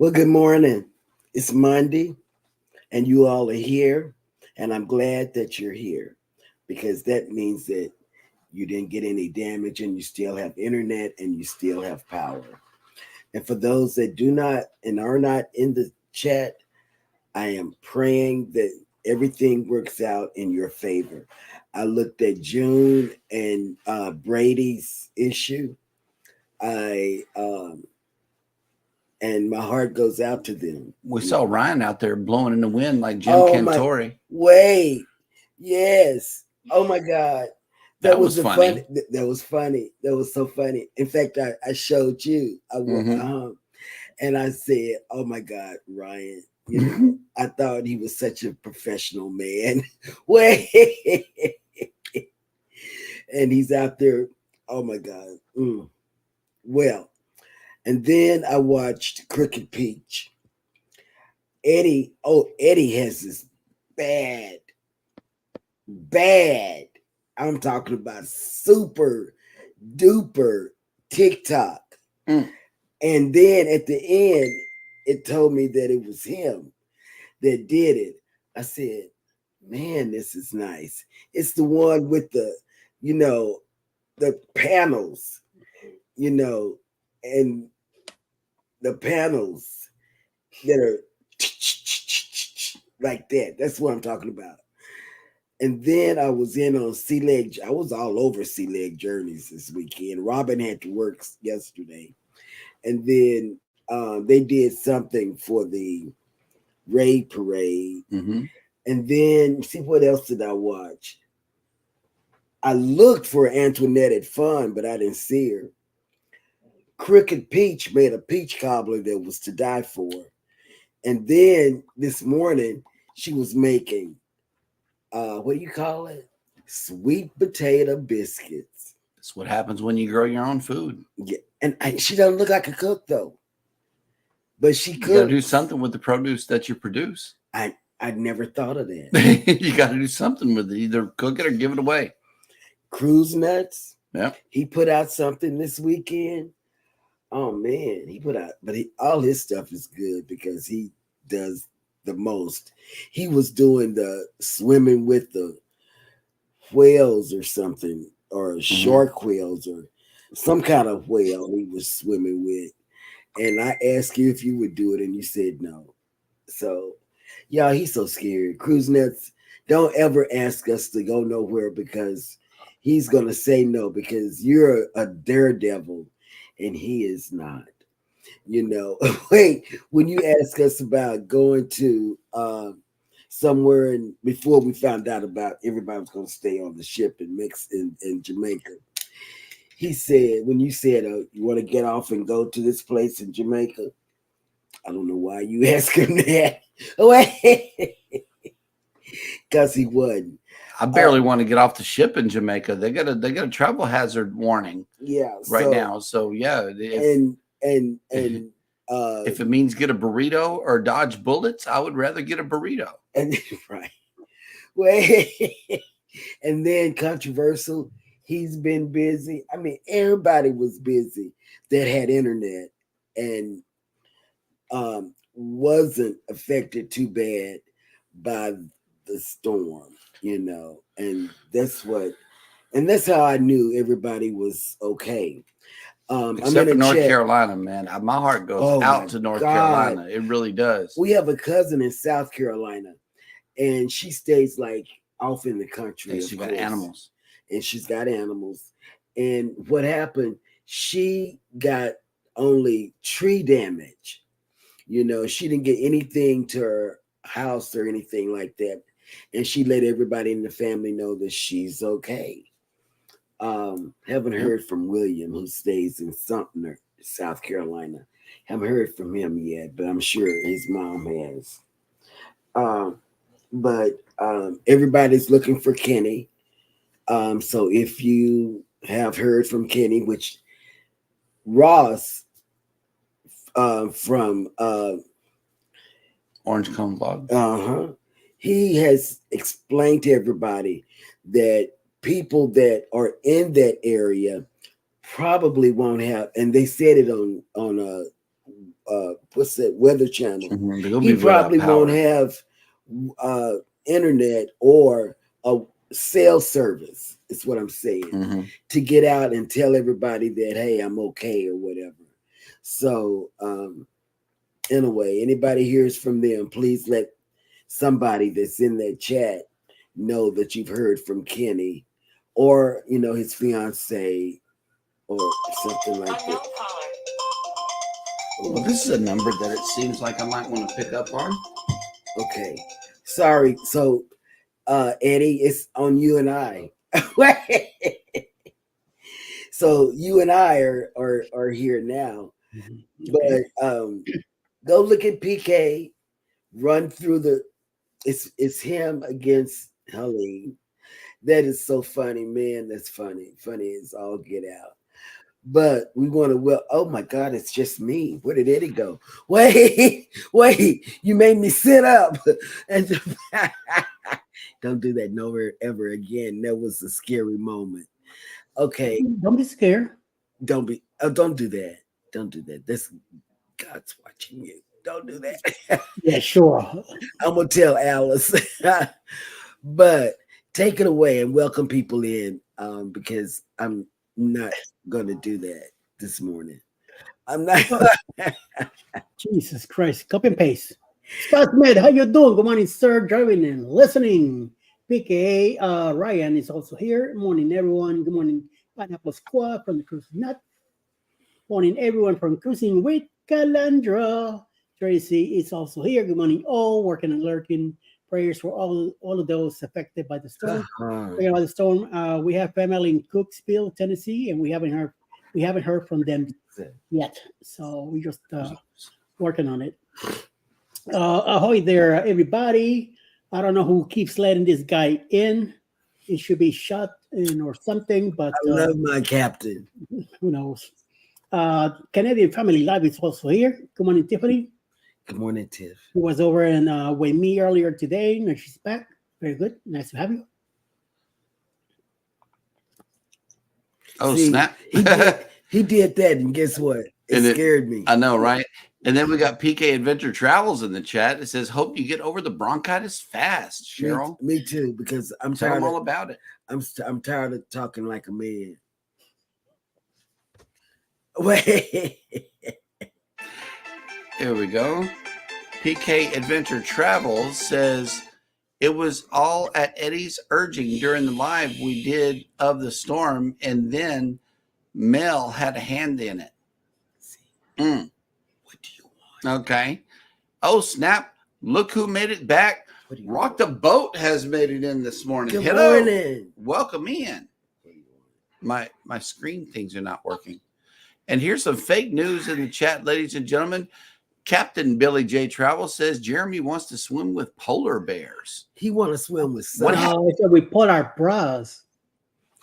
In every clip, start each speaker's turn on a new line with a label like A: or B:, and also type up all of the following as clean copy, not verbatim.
A: Well, good morning. It's Monday, and you all are here, and I'm glad that you're here because that means that you didn't get any damage and you still have internet and you still have power. And for those that do not and are not in the chat, I am praying that everything works out in your favor. I looked at June and Brady's issue. I and my heart goes out to them.
B: We saw Ryan out there blowing in the wind like Jim
A: Oh my!
B: Cantori.
A: Wait, yes. Oh my God,
B: That was funny.
A: That was funny. That was so funny. In fact, I showed you. And I said, "Oh my God, Ryan." You know, I thought he was such a professional man. Wait, and he's out there. Oh my God. Well, and then I watched Crooked Peach. Eddie has this bad. I'm talking about super duper TikTok. And then at the end, it told me that it was him that did it. I said, man, this is nice. It's the one with the panels, and the panels that are like that. That's what I'm talking about. And then I was in on Sea Leg. I was all over Sea Leg Journeys this weekend. Robin had to work yesterday. And then they did something for the raid parade. And then, see, what else did I watch? I looked for Antoinette at Fun, but I didn't see her. Crooked Peach made a peach cobbler that was to die for. And then this morning, she was making, what do you call it? Sweet potato biscuits.
B: That's what happens when you grow your own food.
A: Yeah, and she doesn't look like a cook, though. But she could.
B: You got to do something with the produce that you produce.
A: I'd never thought of that.
B: You got to do something with it. Either cook it or give it away.
A: Cruise Nuts.
B: Yeah.
A: He put out something this weekend. Oh man, he put out, but all his stuff is good because he does the most. He was doing the swimming with the whales or something, or shark whales or some kind of whale he was swimming with. And I asked you if you would do it, and you said no. So, yeah, he's so scared. Cruise Nuts, don't ever ask us to go nowhere because he's going to say no because you're a daredevil and he is not. Wait, when you ask us about going to somewhere, and before we found out about everybody was going to stay on the ship in Jamaica, he said, when you said you want to get off and go to this place in Jamaica, I don't know why you asked him that. Because he wasn't.
B: I barely want to get off the ship in Jamaica. They got a travel hazard warning.
A: Yeah,
B: right now. So yeah, if it means get a burrito or dodge bullets, I would rather get a burrito.
A: And right. Well, and then controversial. He's been busy. I mean, everybody was busy that had internet and wasn't affected too bad by the storm, and that's how I knew everybody was okay.
B: Except for North Carolina, man. My heart goes out to North Carolina. It really does.
A: We have a cousin in South Carolina, and she stays like off in the country.
B: And she's got animals.
A: And she's got animals. And what happened, she got only tree damage. She didn't get anything to her house or anything like that. And she let everybody in the family know that she's okay. Haven't heard from William, who stays in Sumter, South Carolina. Haven't heard from him yet, but I'm sure his mom has. But everybody's looking for Kenny. So if you have heard from Kenny, which Ross from
B: Orange Cone Vlog,
A: he has explained to everybody that people that are in that area probably won't have, and they said it on what's that Weather Channel.
B: Mm-hmm.
A: He probably won't have internet or a cell service. Is what I'm saying, to get out and tell everybody that, hey, I'm okay or whatever. So anyway, anybody hears from them, please let somebody that's in that chat know that you've heard from Kenny, or his fiance, or something like that.
B: Well, this is a number that it seems like I might want to pick up on.
A: Okay, sorry. So Eddie, it's on you and I. So you and I are here now. Okay. But go look at PK, run through it's him against Helene. That is so funny, man. That's funny. Funny as all get out. But we want to, oh my God, it's just me. Where did Eddie go? Wait, you made me sit up. And don't do that nowhere ever again. That was a scary moment. Okay.
C: Don't be scared.
A: Don't do that. Don't do that. This God's watching you. Don't do that.
C: Yeah, sure.
A: I'm gonna tell Alice. But take it away and welcome people in, because I'm not gonna do that this morning. I'm not.
C: Jesus Christ. Copy and paste. Scott Med, how you doing? Good morning, sir. Driving and listening. PK Ryan is also here. Good morning, everyone. Good morning, Pineapple Squad from the Cruise Nut. Morning, everyone from Cruising with Calandra. Tracy is also here. Good morning, all. Working and lurking. Prayers for all of those affected by the storm. By the storm, we have family in Cooksville, Tennessee, and we haven't heard from them yet. So we just working on it. Ahoy there, everybody. I don't know who keeps letting this guy in. He should be shot in or something, but
A: I love my captain.
C: Who knows? Canadian Family Live is also here. Good morning, Tiffany.
A: Good morning, Tiff.
C: Who was over in Waimea earlier today. Now she's back. Very good. Nice to have you.
B: Oh, snap.
A: He did that, and guess what? It scared me.
B: I know, right? And then we got PK Adventure Travels in the chat. It says, hope you get over the bronchitis fast, Cheryl.
A: Me too, because I'm
B: tired.
A: Tell
B: all about it.
A: I'm tired of talking like a man. Wait.
B: Here we go. PK Adventure Travels says, it was all at Eddie's urging during the live we did of the storm, and then Mel had a hand in it.
A: What do you want?
B: Okay. Oh, snap. Look who made it back. Rock the Boat has made it in this morning.
A: Good morning.
B: Welcome in. My screen things are not working. And here's some fake news in the chat, ladies and gentlemen. Captain Billy J. Travel says Jeremy wants to swim with polar bears.
A: He wants to swim with
C: sun. So we put our bras.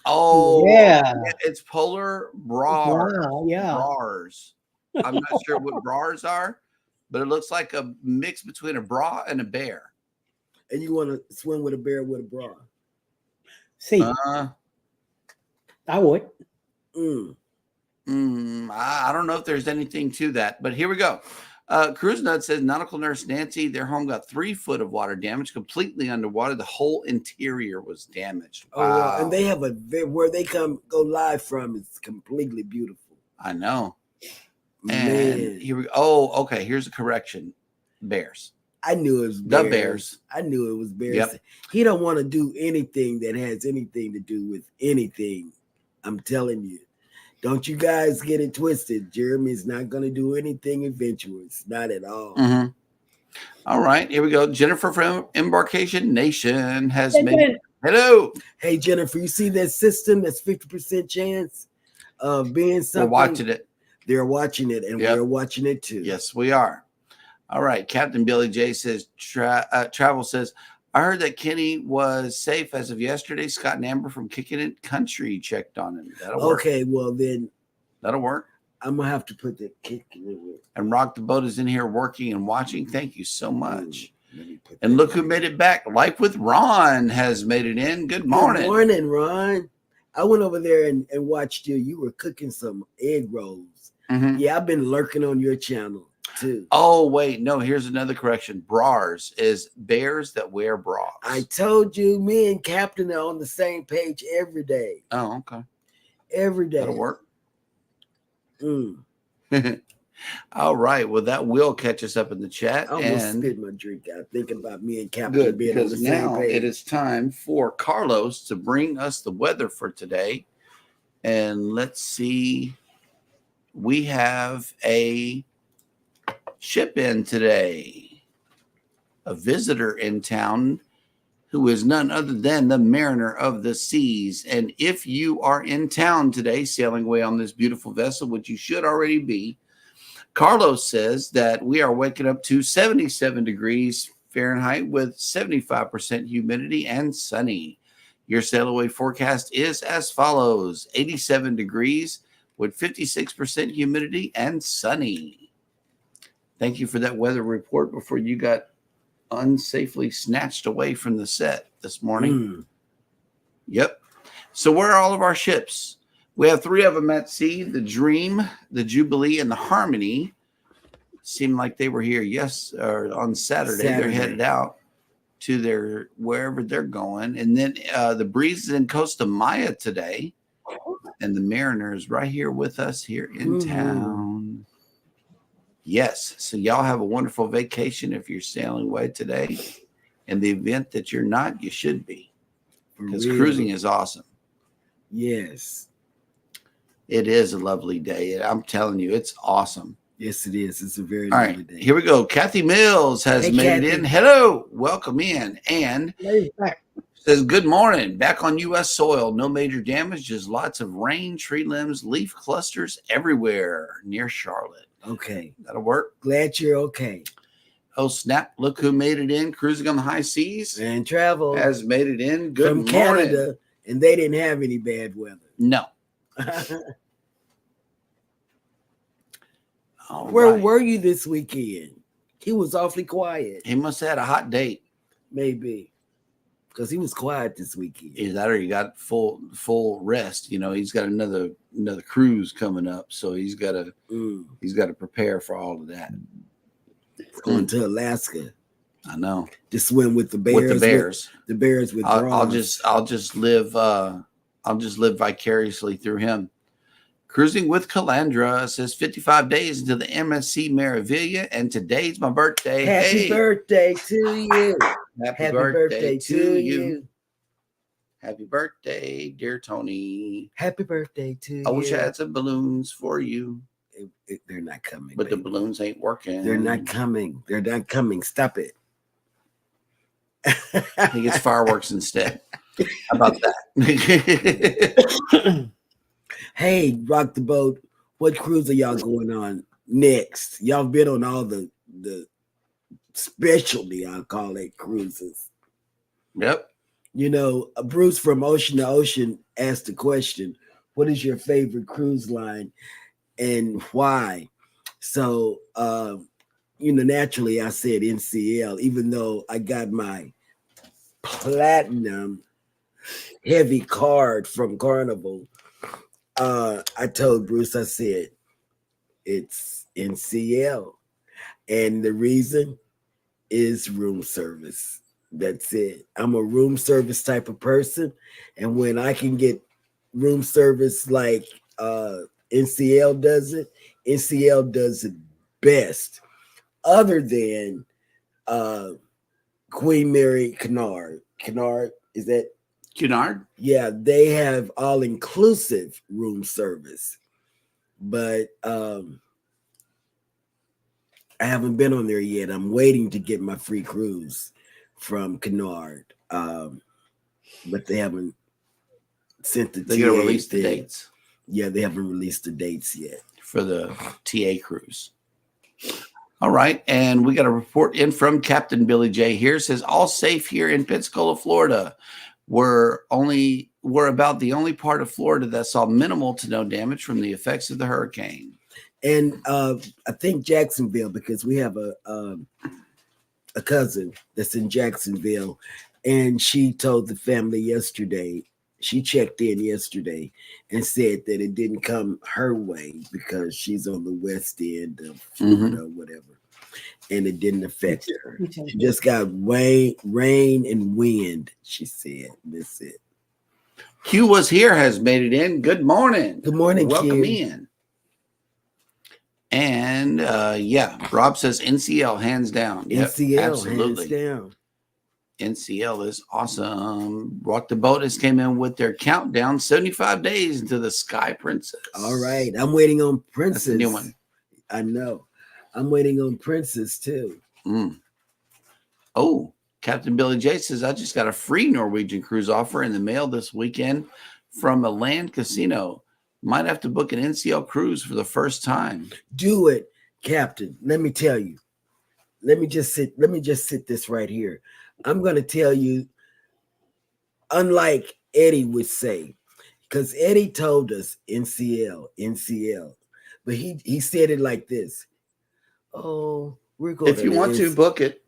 B: Oh,
C: yeah.
B: It's polar bras.
C: Yeah.
B: Bras. I'm not sure what bras are, but it looks like a mix between a bra and a bear.
A: And you want to swim with a bear with a bra?
C: See, I would.
B: I don't know if there's anything to that, but here we go. Cruise Nut says Nautical Nurse Nancy, their home got 3 foot of water damage, completely underwater. The whole interior was damaged. Wow.
A: And they have where they go live from is completely beautiful.
B: I know.
A: Man.
B: And here we go. Oh, okay. Here's a correction. Bears.
A: I knew it was bears.
B: The Bears.
A: I knew it was bears.
B: Yep.
A: He don't want to do anything that has anything to do with anything. I'm telling you. Don't you guys get it twisted. Jeremy's not going to do anything adventurous. Not at all.
B: Mm-hmm. All right. Here we go. Jennifer from Embarkation Nation has made. Hello.
A: Hey, Jennifer, you see that system that's 50% chance of being something?
B: We're watching it.
A: They're watching it, and we're watching it too.
B: Yes, we are. All right. Captain Billy J says, Travel says, I heard that Kenny was safe as of yesterday. Scott and Amber from Kicking It Country checked on him. That'll work.
A: Okay, well then.
B: That'll work.
A: I'm going to have to put the Kicking It.
B: And Rock the Boat is in here working and watching. Thank you so much. And look who made it back. Life with Ron has made it in. Good morning.
A: Good morning, Ron. I went over there and watched you. You were cooking some egg rolls. Mm-hmm. Yeah, I've been lurking on your channel. too.
B: Oh, wait. No, here's another correction. Bras is bears that wear bras.
A: I told you, me and Captain are on the same page every day.
B: Oh, okay.
A: Every day.
B: That'll work.
A: Mm.
B: All right. Well, that will catch us up in the chat.
A: I almost
B: And
A: spit my drink out thinking about me and Captain
B: good,
A: being on the
B: because
A: same
B: now
A: page.
B: it is time for Carlos to bring us the weather for today. And let's see. We have a ship in today, a visitor in town who is none other than the Mariner of the Seas. And if you are in town today, sailing away on this beautiful vessel, which you should already be, Carlos says that we are waking up to 77 degrees Fahrenheit with 75% humidity and sunny. Your sail away forecast is as follows: 87 degrees with 56% humidity and sunny. Thank you for that weather report before you got unsafely snatched away from the set this morning. Yep. So where are all of our ships? We have 3 of them at sea: the Dream, the Jubilee, and the Harmony. Seemed like they were here on Saturday. They're headed out to their wherever they're going. And then the Breeze is in Costa Maya today. And the Mariner is right here with us here in town. Yes. So y'all have a wonderful vacation if you're sailing away today. In the event that you're not, you should be. Because cruising is awesome.
A: Yes.
B: It is a lovely day. I'm telling you, it's awesome.
A: Yes, it is. It's a very
B: lovely
A: day.
B: Here we go. Kathy Mills has made it in. Hello. Welcome in. And says, good morning. Back on U.S. soil. No major damage. Just lots of rain, tree limbs, leaf clusters everywhere near Charlotte.
A: Okay.
B: That'll work.
A: Glad you're okay.
B: Oh, snap. Look who made it in. Cruising on the high seas.
A: And travel.
B: Has made it in. Good
A: from
B: morning.
A: Canada. And they didn't have any bad weather.
B: No.
A: Where were you this weekend? He was awfully quiet.
B: He must have had a hot date.
A: Maybe. Because he was quiet this weekend.
B: Is that, or he got full rest? You know, he's got another cruise coming up, so he's got to prepare for all of that.
A: Going to Alaska.
B: I know.
A: To swim with the bears.
B: With the bears.
A: The bears with
B: I'll just live vicariously through him. Cruising with Calandra says 55 days into the MSC Meraviglia, and today's my birthday.
A: Happy birthday to you.
B: Happy birthday to you. Happy birthday, dear Tony.
A: Happy birthday to you.
B: I wish I had some balloons for you.
A: They're not coming.
B: But baby. The balloons ain't working.
A: They're not coming. They're not coming. Stop it.
B: I think it's fireworks instead. How about that?
A: Hey, Rock the Boat. What cruise are y'all going on next? Y'all been on all the specialty, I'll call it, cruises.
B: Yep.
A: You know, Bruce from Ocean to Ocean asked the question, what is your favorite cruise line and why? So, naturally I said NCL, even though I got my platinum heavy card from Carnival. I told Bruce, I said, it's NCL. And the reason is room service. That's it. I'm a room service type of person. And when I can get room service like NCL does it best. Other than Queen Mary Cunard. Cunard, is that?
B: Cunard?
A: Yeah, they have all-inclusive room service. But I haven't been on there yet. I'm waiting to get my free cruise from Cunard. But they haven't sent the
B: They're going to release the dates.
A: Yeah, they haven't released the dates yet.
B: For the TA cruise. All right. And we got a report in from Captain Billy J here. It says, all safe here in Pensacola, Florida. We're about the only part of Florida that saw minimal to no damage from the effects of the hurricane.
A: And I think Jacksonville, because we have a cousin that's in Jacksonville, and she told the family yesterday She checked in yesterday and said that it didn't come her way because she's on the west end of Florida or whatever, and it didn't affect her. She just got rain and wind, she said. That's it.
B: Q was here, has made it in. Good morning.
A: Good morning,
B: Welcome
A: Q.
B: in. And Rob says NCL hands down.
A: NCL,
B: yep, absolutely.
A: hands down.
B: NCL is awesome. Rock the Boat has came in with their countdown, 75 days into the Sky Princess.
A: All right. I'm waiting on Princess.
B: That's a new one.
A: I know. I'm waiting on Princess too.
B: Oh, Captain Billy J says, I just got a free Norwegian cruise offer in the mail this weekend from a land casino. Might have to book an NCL cruise for the first time.
A: Do it, Captain. Let me tell you. Let me just sit this right here. I'm going to tell you, unlike Eddie would say, because Eddie told us NCL, but he said it like this. Oh, we're going.
B: If you want to book it,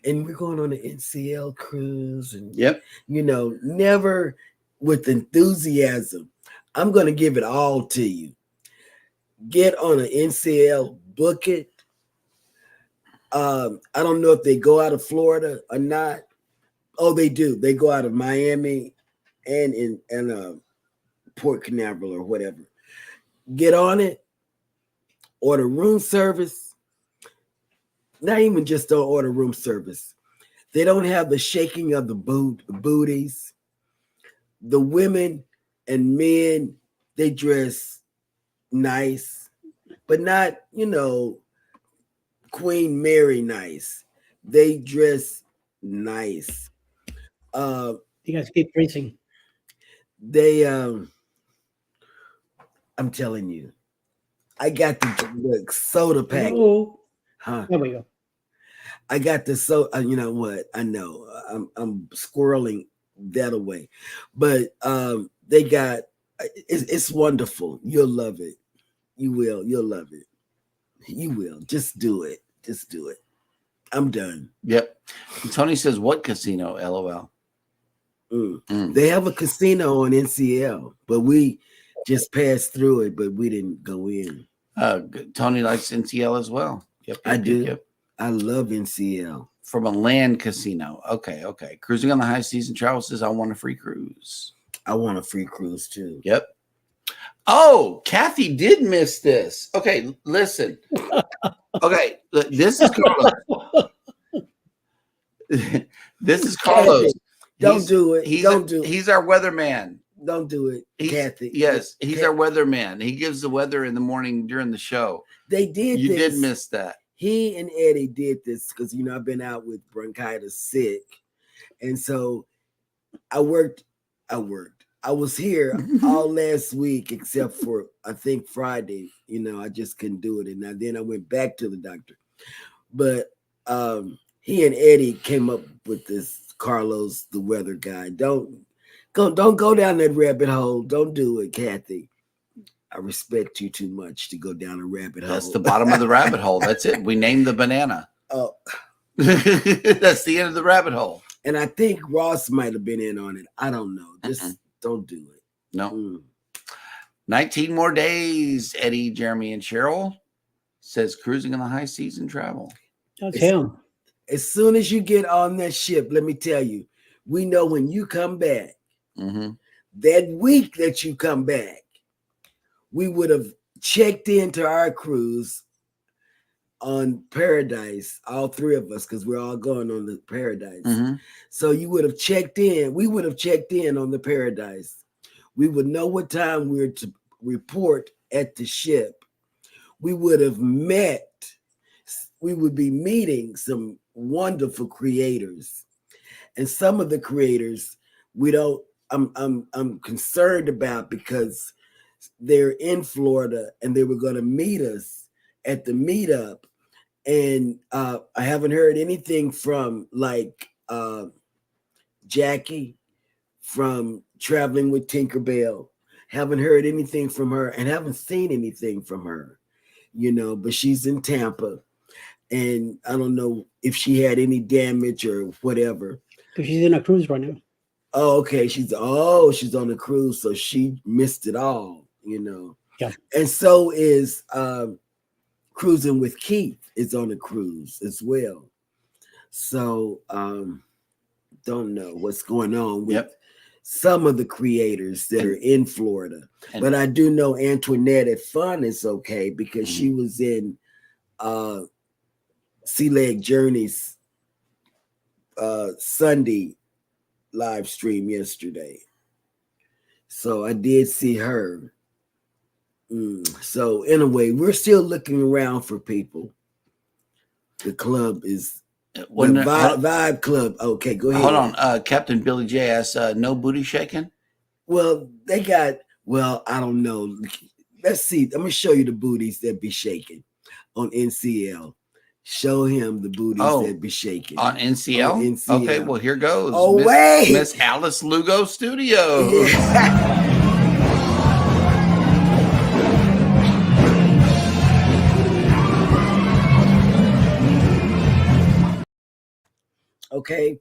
A: and we're going on an NCL cruise, and
B: yep,
A: never with enthusiasm. I'm going to give it all to you. Get on an NCL, book it. I don't know if they go out of Florida or not. Oh, they do. They go out of Miami and in Port Canaveral or whatever. Get on it. Order room service. Not even just don't order room service. They don't have the shaking of the booties. The women and men, they dress nice, but not, Queen Mary nice. They dress nice.
C: You guys keep racing.
A: They I'm telling you, I got the soda pack.
C: Oh, there we go.
A: I got the soda. You know what? I know I'm squirreling that away, but they got it's wonderful. You'll love it. You will. You'll love it. You will. Just do it. Just do it. I'm done.
B: Yep. And Tony says, what casino? LOL.
A: They have a casino on NCL, but we just passed through it, but we didn't go in.
B: Tony likes NCL as well. Yep.
A: I do. Yep. I love NCL.
B: From a land casino. Okay. Cruising on the High Season Travel says, I want a free cruise.
A: I want a free cruise too.
B: Yep. Oh, Kathy did miss this. Okay, listen. Okay, this is Carlos. This is Carlos.
A: Don't do it.
B: He's our weatherman.
A: Don't do it, Kathy.
B: Yes, he's our weatherman. He gives the weather in the morning during the show.
A: They did.
B: You did miss that.
A: He and Eddie did this because I've been out with bronchitis sick, and so I worked. I was here all last week except for I think Friday. I just couldn't do it, and then I went back to the doctor. But he and Eddie came up with this Carlos, the weather guy. Don't go down that rabbit hole. Don't do it, Kathy. I respect you too much to go down a rabbit hole.
B: That's the bottom of the rabbit hole. That's it. We named the banana.
A: Oh,
B: that's the end of the rabbit hole.
A: And I think Ross might have been in on it. I don't know. Just don't do it.
B: No. 19 more days, Eddie, Jeremy, and Cheryl says cruising on the High Season Travel.
C: That's him.
A: As soon as you get on that ship, let me tell you, we know when you come back, that week that you come back, we would have checked into our cruise on Paradise, all three of us, because we're all going on the Paradise. So you would have checked in. We would have checked in on the Paradise. We would know what time we were to report at the ship. We would have met. We would be meeting some wonderful creators, and some of the creators I'm concerned about because they're in Florida and they were going to meet us at the meetup. And I haven't heard anything from Jackie from Traveling with Tinkerbell. Haven't heard anything from her and haven't seen anything from her, but she's in Tampa. And I don't know if she had any damage or whatever.
C: Because she's in a cruise right now.
A: Oh, okay. She's on a cruise, so she missed it all,
C: Yeah.
A: And so is Cruising with Keith is on a cruise as well. So don't know what's going on with some of the creators that are in Florida. But I do know Antoinette at Fun is okay because she was in Sea Leg Journey's Sunday live stream yesterday. So I did see her. So anyway, we're still looking around for people. The club is Vibe Club. Okay, go ahead.
B: Hold on. Captain Billy J asks, no booty shaking?
A: Well, they got, I don't know. Let's see. I'm going to show you the booties that be shaking on NCL. Show him the booties that be shaking.
B: On NCL?
A: On NCL.
B: Okay, well, here goes.
A: Oh, wait.
B: Miss Alice Lugo Studio.
A: Yeah. Okay,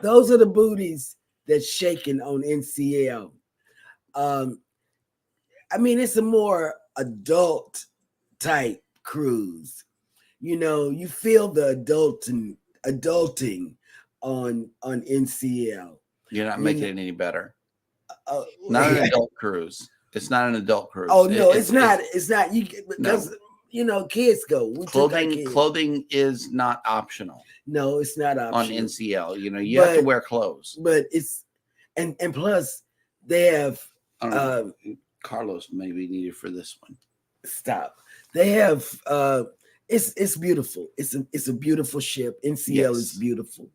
A: those are the booties that's shaking on NCL. I mean, it's a more adult type cruise. You feel the adulting on NCL.
B: You're not making it any better. Not an adult cruise. It's not an adult cruise.
A: Oh no, it's not. It's not. Because kids go.
B: Clothing is not optional.
A: No, it's not optional
B: on NCL. You have to wear clothes.
A: But it's and plus they have
B: Carlos may be needed for this one.
A: Stop. They have it's beautiful. It's a beautiful ship. NCL is beautiful.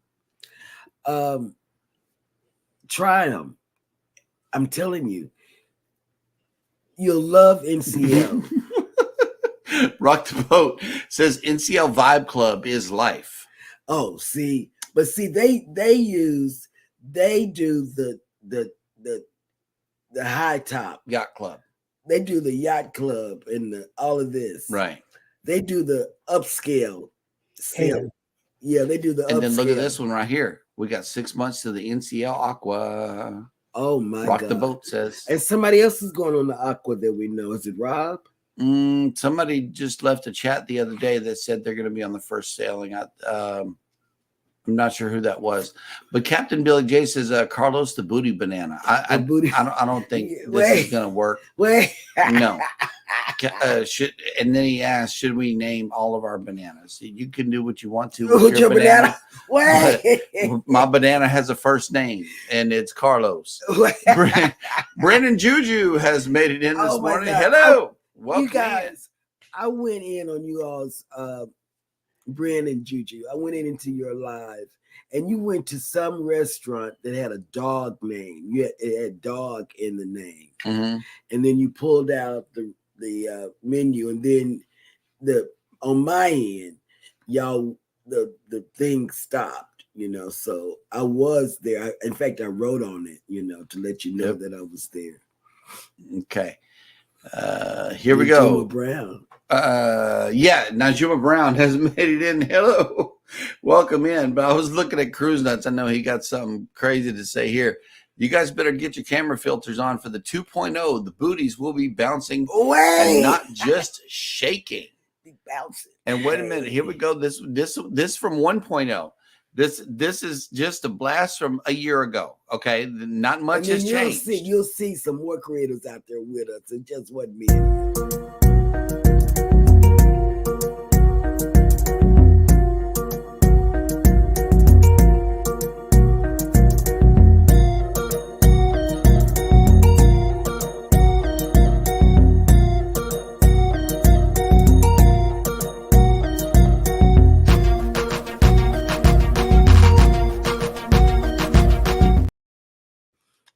A: Try them. I'm telling you. You'll love NCL.
B: Rock the Boat says NCL Vibe Club is life.
A: Oh, see, they do the high top
B: yacht club.
A: They do the yacht club and all of this.
B: Right.
A: They do the upscale. Yeah, they do the
B: and
A: upscale.
B: then look at this one right here. We got 6 months to the NCL Aqua.
A: Oh my
B: Rock
A: God.
B: the Boat says.
A: And somebody else is going on the Aqua that we know. Is it Rob?
B: Somebody just left a chat the other day that said they're going to be on the first sailing. I'm not sure who that was, but Captain Billy J says Carlos the booty banana. I don't think this is going to work.
A: Wait,
B: no. And then he asked, should we name all of our bananas? You can do what you want to with your banana. My banana has a first name, and it's Carlos. Brandon Juju has made it in this morning.
A: God.
B: Hello.
A: You guys, I went in on you all's Brandon Juju. I went into your live, and you went to some restaurant that had a dog name. It had dog in the name, and then you pulled out the menu, and then on my end, y'all the thing stopped. So I was there. In fact, I wrote on it, to let you know that I was there.
B: Okay. Here we go.
A: Najuma Brown.
B: Najuma Brown has made it in. Hello. Welcome in. But I was looking at Cruise Nuts. I know he got something crazy to say here. You guys better get your camera filters on for the 2.0. The booties will be bouncing
A: away
B: and not just shaking.
A: Be bouncing.
B: And wait a minute. Here we go. This from 1.0. This is just a blast from a year ago. Okay, not much has changed.
A: You'll see some more creators out there with us. It just wasn't me.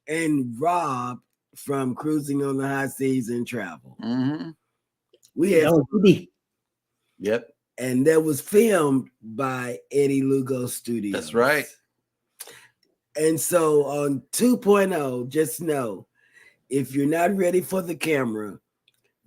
A: And Rob from Cruising on the High Seas and Travel. We have
B: Yep.
A: And that was filmed by Eddie Lugo Studios.
B: That's right.
A: And so on 2.0, just know, if you're not ready for the camera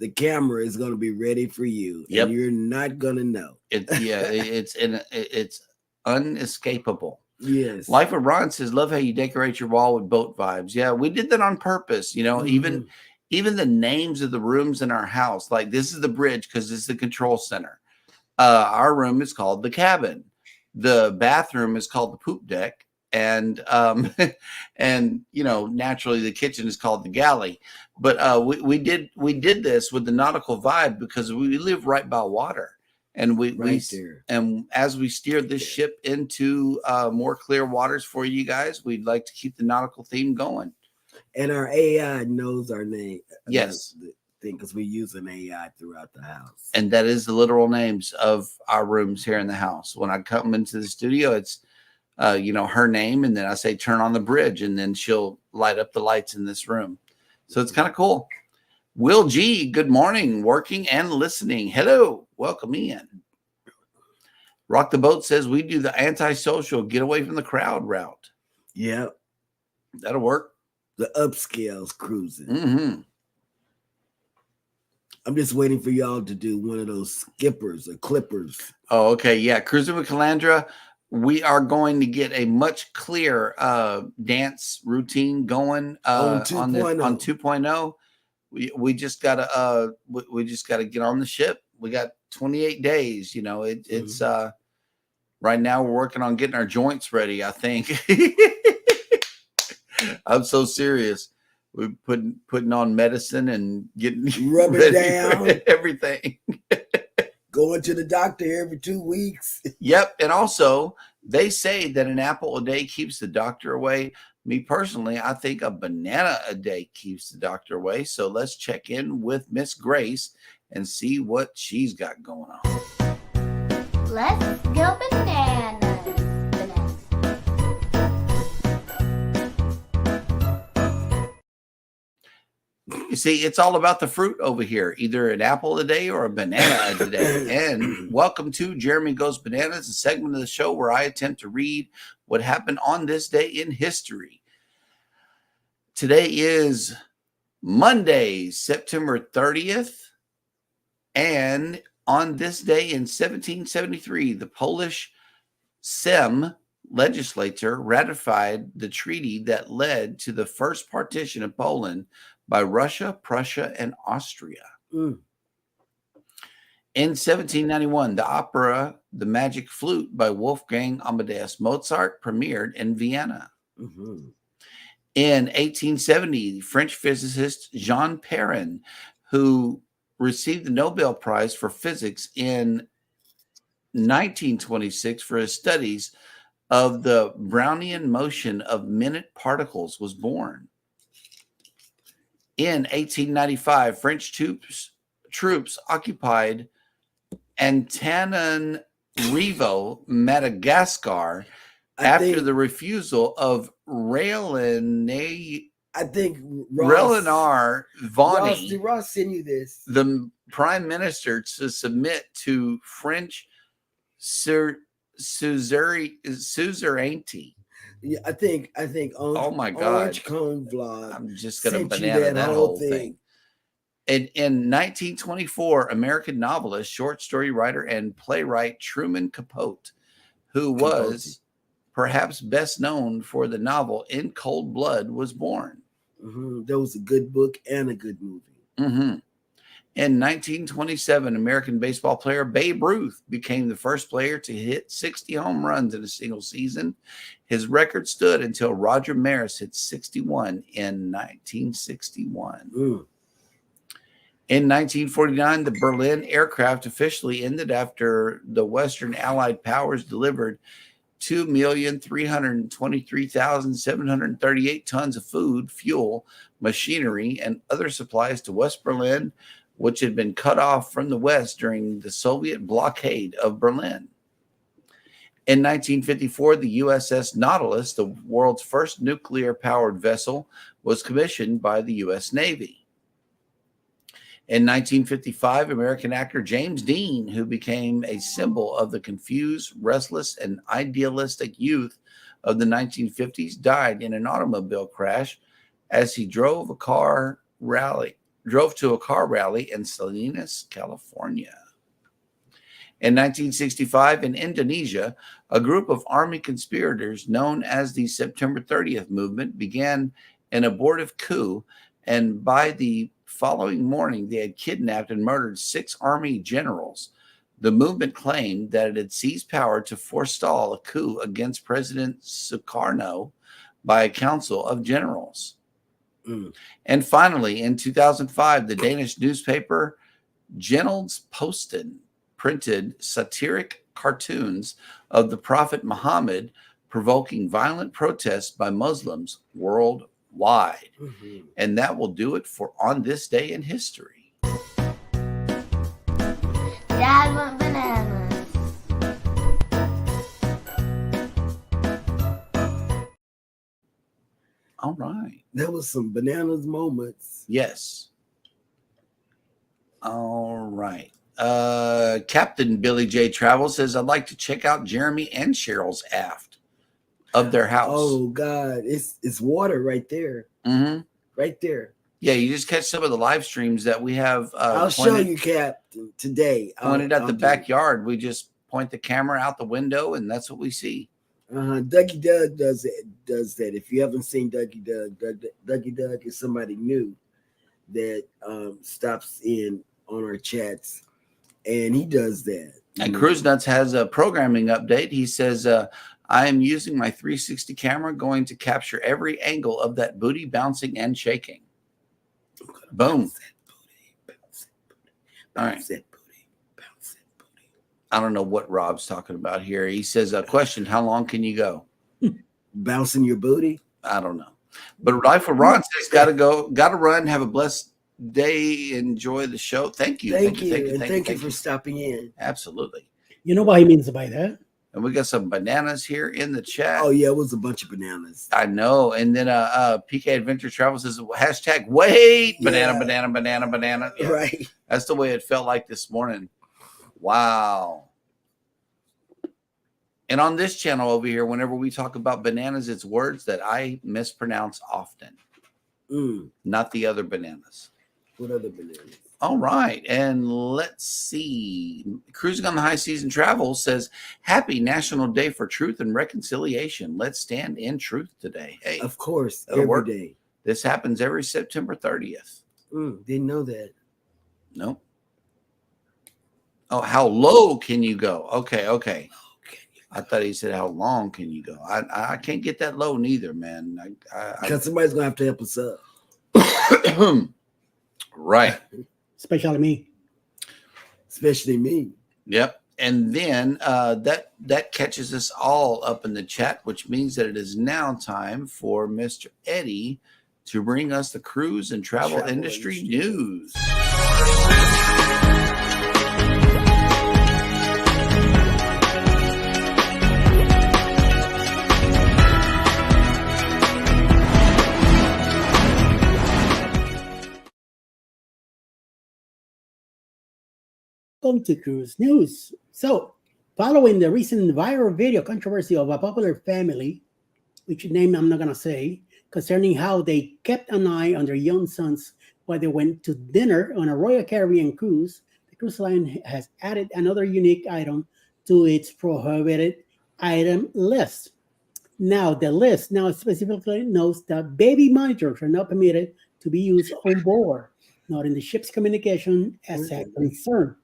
A: is going to be ready for you.
B: Yep.
A: And you're not going to know.
B: It's unescapable.
A: Yes.
B: Life of Ron says, love how you decorate your wall with boat vibes. Yeah, we did that on purpose. You know, even the names of the rooms in our house, like this is the bridge because it's the control center. Our room is called the cabin. The bathroom is called the poop deck. And and you know, naturally the kitchen is called the galley. But we did this with the nautical vibe because we live right by water. And and as we steer this ship into more clear waters for you guys, we'd like to keep the nautical theme going.
A: And our AI knows our name.
B: Yes.
A: Because we use an AI throughout the house.
B: And that is the literal names of our rooms here in the house. When I come into the studio, it's you know, her name, and then I say turn on the bridge, and then she'll light up the lights in this room. So it's kind of cool. Will G, good morning, working and listening. Hello, welcome in. Rock the Boat says we do the antisocial get away from the crowd route.
A: Yep.
B: That'll work.
A: The upscales cruising. I'm just waiting for y'all to do one of those skippers or clippers.
B: Oh, okay. Yeah. Cruising with Calandra. We are going to get a much clearer dance routine going on 2.0. We just gotta get on the ship. We got 28 days. You know, it's right now we're working on getting our joints ready. I think I'm so serious. We're putting on medicine and getting
A: rubbing down
B: everything.
A: Going to the doctor every 2 weeks.
B: Yep. And also, they say that an apple a day keeps the doctor away. Me personally, I think a banana a day keeps the doctor away. So let's check in with Miss Grace and see what she's got going on.
D: Let's go bananas.
B: You see, it's all about the fruit over here, either an apple a day or a banana a day. And welcome to Jeremy Goes Bananas, a segment of the show where I attempt to read what happened on this day in history. Today is Monday, September 30th. And on this day in 1773, the Polish Sejm legislature ratified the treaty that led to the first partition of Poland by Russia, Prussia, and Austria. In 1791, the opera The Magic Flute by Wolfgang Amadeus Mozart premiered in Vienna. In 1870, the French physicist Jean Perrin, who received the Nobel Prize for Physics in 1926 for his studies of the Brownian motion of minute particles, was born. In 1895, French troops occupied Antananarivo, Madagascar, after the refusal of Rélénar Vanni,
A: Ross send you this,
B: the prime minister, to submit to French suzerainty.
A: Yeah, I think.
B: Oh my God!
A: Orange Cone Vlog.
B: I'm just gonna banana that whole thing. In 1924, American novelist, short story writer, and playwright Truman Capote, who was perhaps best known for the novel In Cold Blood, was born.
A: That was a good book and a good movie.
B: In 1927, American baseball player Babe Ruth became the first player to hit 60 home runs in a single season. His record stood until Roger Maris hit 61 in 1961. In 1949, the Berlin aircraft officially ended after the Western Allied powers delivered 2,323,738 tons of food, fuel, machinery, and other supplies to West Berlin, which had been cut off from the West during the Soviet blockade of Berlin. In 1954, the USS Nautilus, the world's first nuclear-powered vessel, was commissioned by the U.S. Navy. In 1955, American actor James Dean, who became a symbol of the confused, restless, and idealistic youth of the 1950s, died in an automobile crash as he drove to a car rally in Salinas, California. In 1965, in Indonesia, a group of army conspirators known as the September 30th movement began an abortive coup, and by the following morning, they had kidnapped and murdered 6 army generals. The movement claimed that it had seized power to forestall a coup against President Sukarno by a council of generals. And finally, in 2005, the Danish newspaper Jyllands-Posten printed satiric cartoons of the Prophet Muhammad, provoking violent protests by Muslims worldwide. And that will do it for On This Day in History.
D: Dad want bananas.
B: All right.
A: That was some bananas moments.
B: Yes. All right. Captain Billy J. Travel says, I'd like to check out Jeremy and Cheryl's aft of their house.
A: Oh God, it's water right there. Right there.
B: Yeah, you just catch some of the live streams that we have.
A: I'll show you, Captain, today.
B: Pointed at the backyard. We just point the camera out the window, and that's what we see.
A: Dougie Doug does that. If you haven't seen Dougie Doug is somebody new that stops in on our chats, and he does that.
B: And Cruise Nuts has a programming update. He says, I am using my 360 camera, going to capture every angle of that booty bouncing and shaking. Boom. All right. I don't know what Rob's talking about here. He says, a question, how long can you go?
A: Bouncing your booty?
B: I don't know. But Rifle Ron says, gotta run, have a blessed day, enjoy the show. Thank you.
A: Thank you for stopping in.
B: Absolutely.
C: You know what he means by that?
B: And we got some bananas here in the chat.
A: Oh yeah, it was a bunch of bananas.
B: I know. And then PK Adventure Travel says, hashtag wait, banana. Yeah,
A: right.
B: That's the way it felt like this morning. Wow. And on this channel over here, whenever we talk about bananas, it's words that I mispronounce often. Not the other bananas.
A: What other bananas?
B: All right. And let's see. Cruising on the High Season Travel says, happy National Day for Truth and Reconciliation. Let's stand in truth today. Hey,
A: of course, every day.
B: This happens every September 30th.
A: Didn't know that.
B: Nope. Oh, how low can you go? Okay. I thought he said, how long can you go? I can't get that low neither, man.
A: Because somebody's going to have to help us up.
B: Right.
C: Especially me.
B: Yep. And then that catches us all up in the chat, which means that it is now time for Mr. Eddie to bring us the cruise and travel industry news.
C: Welcome to Cruise News. So, following the recent viral video controversy of a popular family, which name I'm not going to say, concerning how they kept an eye on their young sons while they went to dinner on a Royal Caribbean cruise, the cruise line has added another unique item to its prohibited item list. Now, the list now specifically notes that baby monitors are not permitted to be used on board, not in the ship's communication as a concern.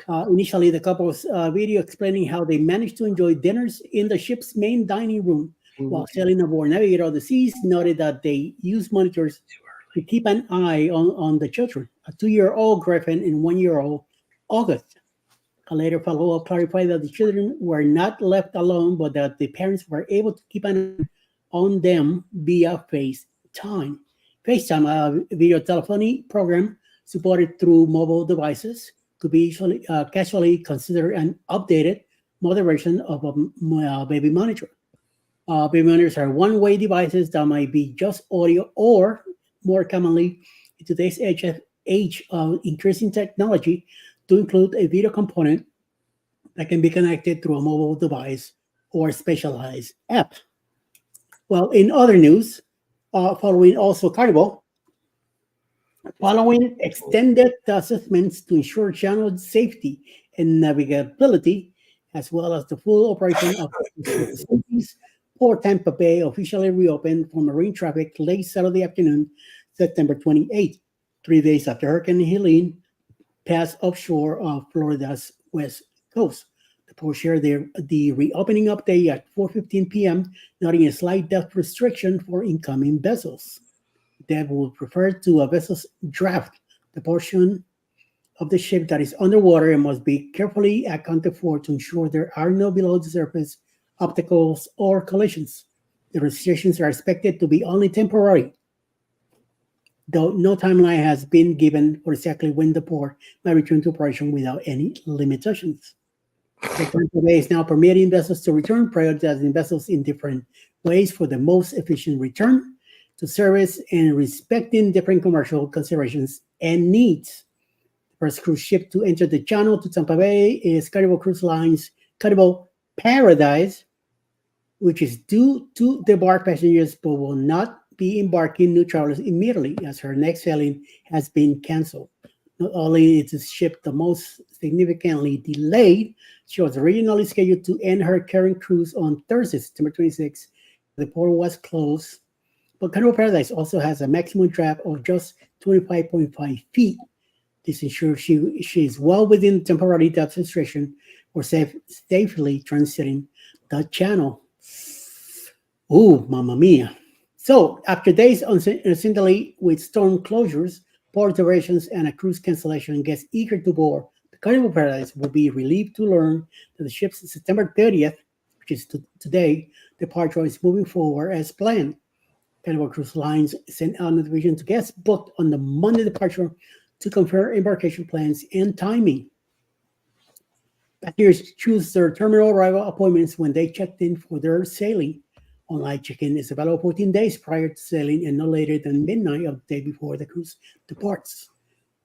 C: Initially, the couple's video explaining how they managed to enjoy dinners in the ship's main dining room while sailing aboard Navigator of the Seas noted that they used monitors to keep an eye on the children, a 2-year-old Griffin and 1-year-old August. A later follow-up clarified that the children were not left alone, but that the parents were able to keep an eye on them via FaceTime. FaceTime, a video telephony program supported through mobile devices, could be casually considered an updated modern version of a baby monitor. Baby monitors are one-way devices that might be just audio or, more commonly, in today's age of increasing technology, to include a video component that can be connected through a mobile device or specialized app. Well, in other news, following also Carnival, following extended assessments to ensure channel safety and navigability, as well as the full operation of facilities. Port Tampa Bay officially reopened for marine traffic late Saturday afternoon, September 28th, 3 days after Hurricane Helene passed offshore of Florida's west coast. The port shared the reopening update at 4:15 p.m., noting a slight depth restriction for incoming vessels. That would refer to a vessel's draft, the portion of the ship that is underwater and must be carefully accounted for to ensure there are no below the surface obstacles or collisions. The restrictions are expected to be only temporary, though no timeline has been given for exactly when the port may return to operation without any limitations. The Tampa Bay is now permitting vessels to return, prioritizing vessels in different ways for the most efficient return to service and respecting different commercial considerations and needs. The first cruise ship to enter the channel to Tampa Bay is Carnival Cruise Line's Carnival Paradise, which is due to debark passengers but will not be embarking new travelers immediately as her next sailing has been canceled. Not only is the ship the most significantly delayed, she was originally scheduled to end her current cruise on Thursday, September 26th. The port was closed, but Carnival Paradise also has a maximum draft of just 25.5 feet. This ensures she is well within the temporary depth restriction for safely transiting the channel. Ooh, mamma mia. So, after days uncertainty with storm closures, port durations, and a cruise cancellation, guests eager to board the Carnival Paradise will be relieved to learn that the ship's September 30th, which is today, departure is moving forward as planned. Carnival Cruise Lines sent out notification to guests booked on the Monday departure to confirm embarkation plans and timing. Passengers choose their terminal arrival appointments when they checked in for their sailing. Online check-in is available 14 days prior to sailing and no later than midnight of the day before the cruise departs.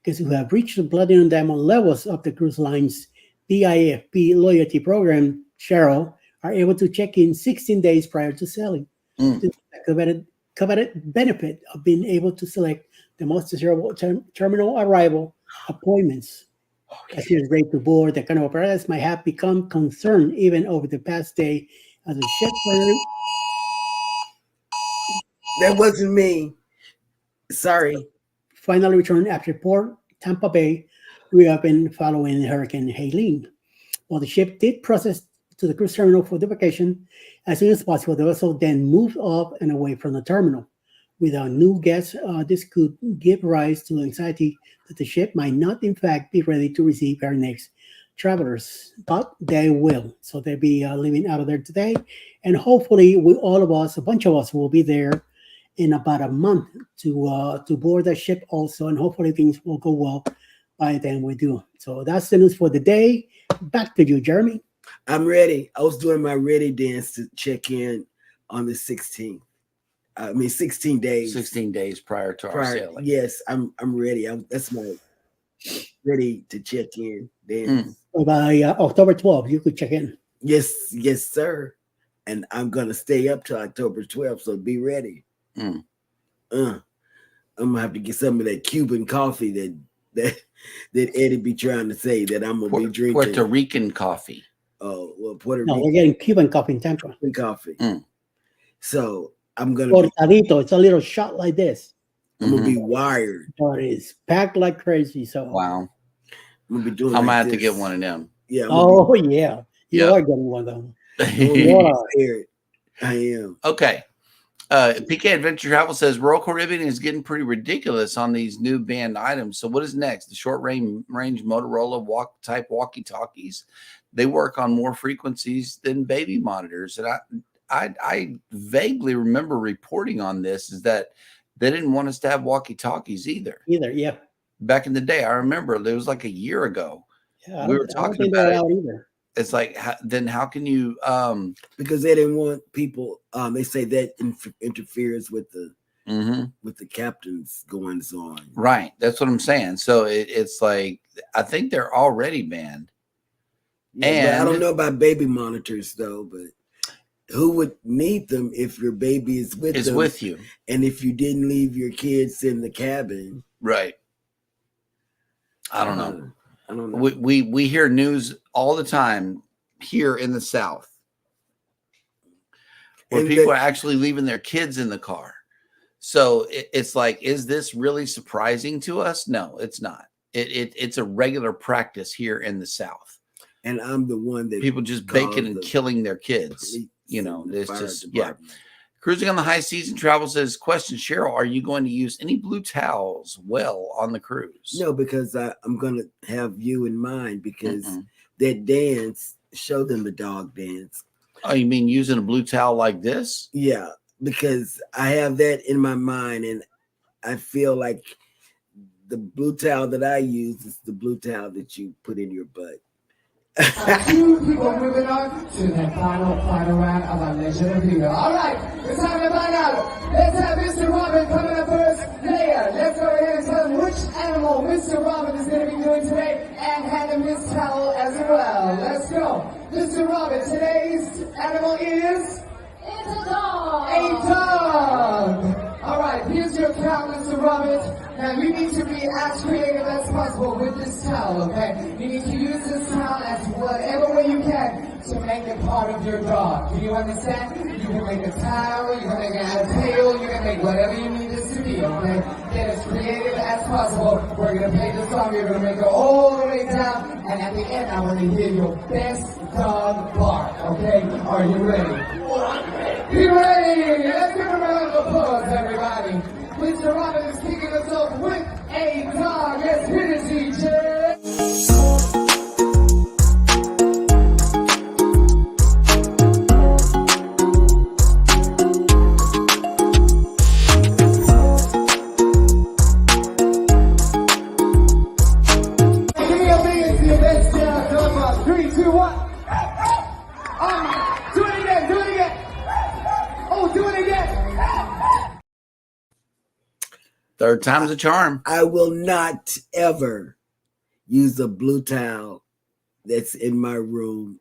C: Guests who have reached the Platinum Diamond levels of the cruise line's BIFP loyalty program, Sheryl, are able to check in 16 days prior to sailing. This is a coveted benefit of being able to select the most desirable terminal arrival appointments. Passengers ready to board the Carnival Paradise might have become concerned even over the past day as the ship
A: That wasn't me. Sorry.
C: finally returned after Port Tampa Bay reopened following Hurricane Helene. While the ship did process to the cruise terminal for vacation as soon as possible, the vessel then moved off and away from the terminal. Without new guests, this could give rise to anxiety that the ship might not, in fact, be ready to receive our next travelers, but they will. So they'll be leaving out of there today, and hopefully, all of us, a bunch of us, will be there in about a month to board the ship also, and hopefully things will go well by then we do. So that's the news for the day. Back to you, Jeremy.
A: I'm ready. I was doing my ready dance to check in on the 16th. 16 days.
B: 16 days prior to our sailing.
A: Yes, I'm ready. That's my ready to check in dance.
C: So by October 12th, you could check in.
A: Yes, sir. And I'm gonna stay up till October 12th, so be ready. I'm gonna have to get some of that Cuban coffee that Eddie be trying to say that I'm gonna be drinking.
B: Puerto Rican coffee.
A: Oh, well, Puerto
C: No,
A: Rican
C: we're getting Cuban coffee in Tampa.
A: coffee. So I'm gonna
C: Cortadito. It's a little shot like this,
A: I'm gonna be wired.
C: but it's packed like crazy. So
B: Wow.
A: I'm gonna be doing.
B: I might
A: like
B: have to
A: this.
B: get one of them.
A: Yeah.
C: oh yeah, you
B: Yep.
C: are getting one of them.
A: Wired. I am.
B: Okay. PK Adventure Travel says Royal Caribbean is getting pretty ridiculous on these new banned items. So what is next? The short range Motorola walkie-talkies. They work on more frequencies than baby monitors. And I vaguely remember reporting on this is that they didn't want us to have walkie-talkies either.
C: Yeah.
B: Back in the day, I remember it was like a year ago.
C: Yeah,
B: We were talking about it.
C: out either.
B: It's like, then how can you?
A: Because they didn't want people. They say that interferes with the captain's goings on.
B: Right. That's what I'm saying. So it's like, I think they're already banned.
A: Yeah, but I don't know about baby monitors though. But who would need them if your baby is with them?
B: with you,
A: and if you didn't leave your kids in the cabin?
B: right? I don't know.
A: I don't know.
B: We hear news all the time here in the South where
A: And
B: people are actually leaving their kids in the car. So it's like, is this really surprising to us? No, it's not. It's a regular practice here in the South.
A: And I'm the one that
B: people just baking and killing their kids. You know,
A: the
B: it's
A: fire
B: just
A: department.
B: Cruising on the High Seas and Travel says, question, Cheryl, are you going to use any blue towels on the cruise?
A: No, because I'm going to have you in mind because that dance, show them the dog dance.
B: Oh, you mean using a blue towel like this?
A: Yeah, because I have that in my mind, and I feel like the blue towel that I use is the blue towel that you put in your butt.
E: Two people moving on to the final round of our Legend of Lugo. All right, it's time to find out. Let's have Mr. Robin coming up first. Leia, let's go ahead and tell him which animal Mr. Robin is going to be doing today and hand him his towel as well. Let's go. Mr. Robin, today's animal is?
D: It's a dog.
E: A dog. All right, here's your towel, Mr. Robin. Now you need to be as creative as possible with this towel, okay? You need to use this towel as whatever way you can to make it part of your dog. Do you understand? You can make a towel, you can make a tail, you can make whatever you need this to be, okay? Get as creative as possible. We're gonna play the song, you're gonna make it all the way down, and at the end I want to hear your best dog bark, okay? Are you ready? Be ready! Let's give a round of applause, everybody. Mr. Robin is kicking us off with a dog. Let's hit it, DJ. Give me a big to your best dog bark. 3, 2, 1. Do it again, do it again. Oh, do it again.
B: Third time's a charm.
A: I will not ever use a blue towel that's in my room.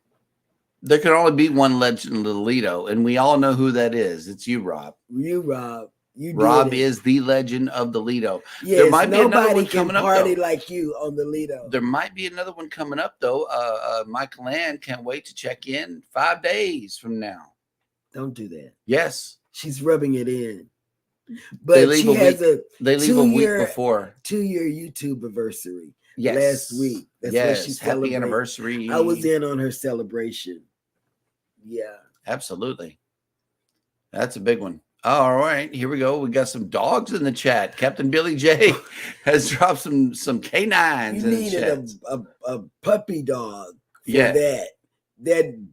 B: There can only be one legend of the Lido, and we all know who that is. It's you, Rob.
A: You, Rob. You
B: Rob
A: did it.
B: is the legend of the Lido.
A: Yes,
B: there might be another
A: nobody
B: one
A: can
B: coming up,
A: party
B: though.
A: like you on the Lido.
B: There might be another one coming up, though. Michael Ann can't wait to check in 5 days from now.
A: Don't do that.
B: Yes.
A: She's rubbing it in. But she has
B: they leave a week before
A: 2-year YouTube anniversary.
B: Yes.
A: Last week. That's what she
B: Happy
A: celebrated.
B: anniversary.
A: I was in on her celebration. Yeah.
B: Absolutely. That's a big one. All right, here we go. We got some dogs in the chat. Captain Billy J has dropped some canines
A: You
B: in the
A: needed
B: chat.
A: a puppy dog for that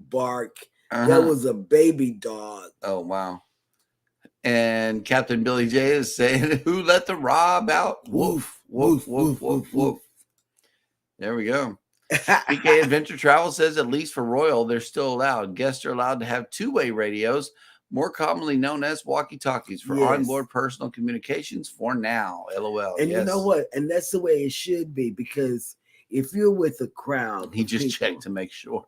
A: bark. That was a baby dog.
B: Oh, wow. And Captain Billy J is saying, who let the Rob out? Woof, woof, woof, woof, woof. There we go. PK Adventure Travel says, at least for Royal, they're still allowed. Guests are allowed to have two-way radios, more commonly known as walkie-talkies, for onboard personal communications for now. LOL.
A: And you know what? And that's the way it should be, because if you're with a crowd,
B: he just checked to make sure.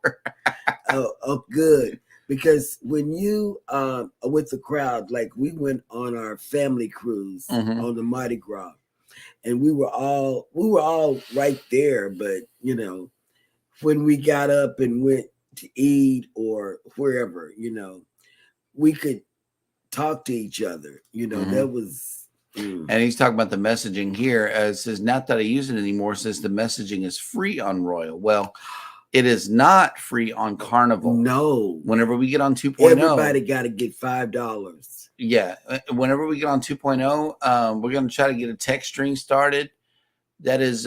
A: Oh, good. Because when you are with the crowd, like we went on our family cruise on the Mardi Gras, and we were all right there. But you know, when we got up and went to eat or wherever, you know, we could talk to each other. You know, that was.
B: And he's talking about the messaging here. It says, not that I use it anymore. It says the messaging is free on Royal. Well, it is not free on Carnival.
A: No.
B: Whenever we get on 2.0,
A: everybody got to get $5.
B: Yeah. Whenever we get on 2.0, we're going to try to get a text string started. That is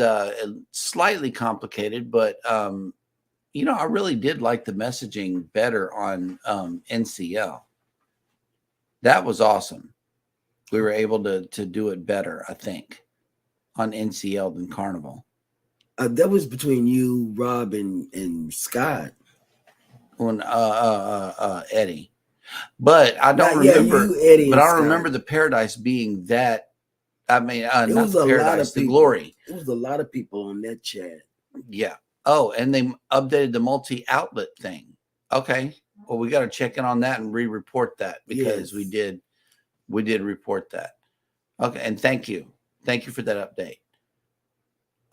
B: slightly complicated, but you know, I really did like the messaging better on NCL. That was awesome. We were able to do it better, I think, on NCL than Carnival.
A: That was between you, Rob, and Scott.
B: When Eddie. But I don't remember.
A: You, Eddie,
B: but I
A: Scott.
B: remember the Paradise being that. I mean, not
A: was
B: the
A: a
B: Paradise,
A: lot of
B: the
A: people.
B: Glory.
A: It was a lot of people on that chat.
B: Yeah. Oh, and they updated the multi-outlet thing. Okay. Well, we got to check in on that and re-report that, because we did report that. Okay. And thank you for that update.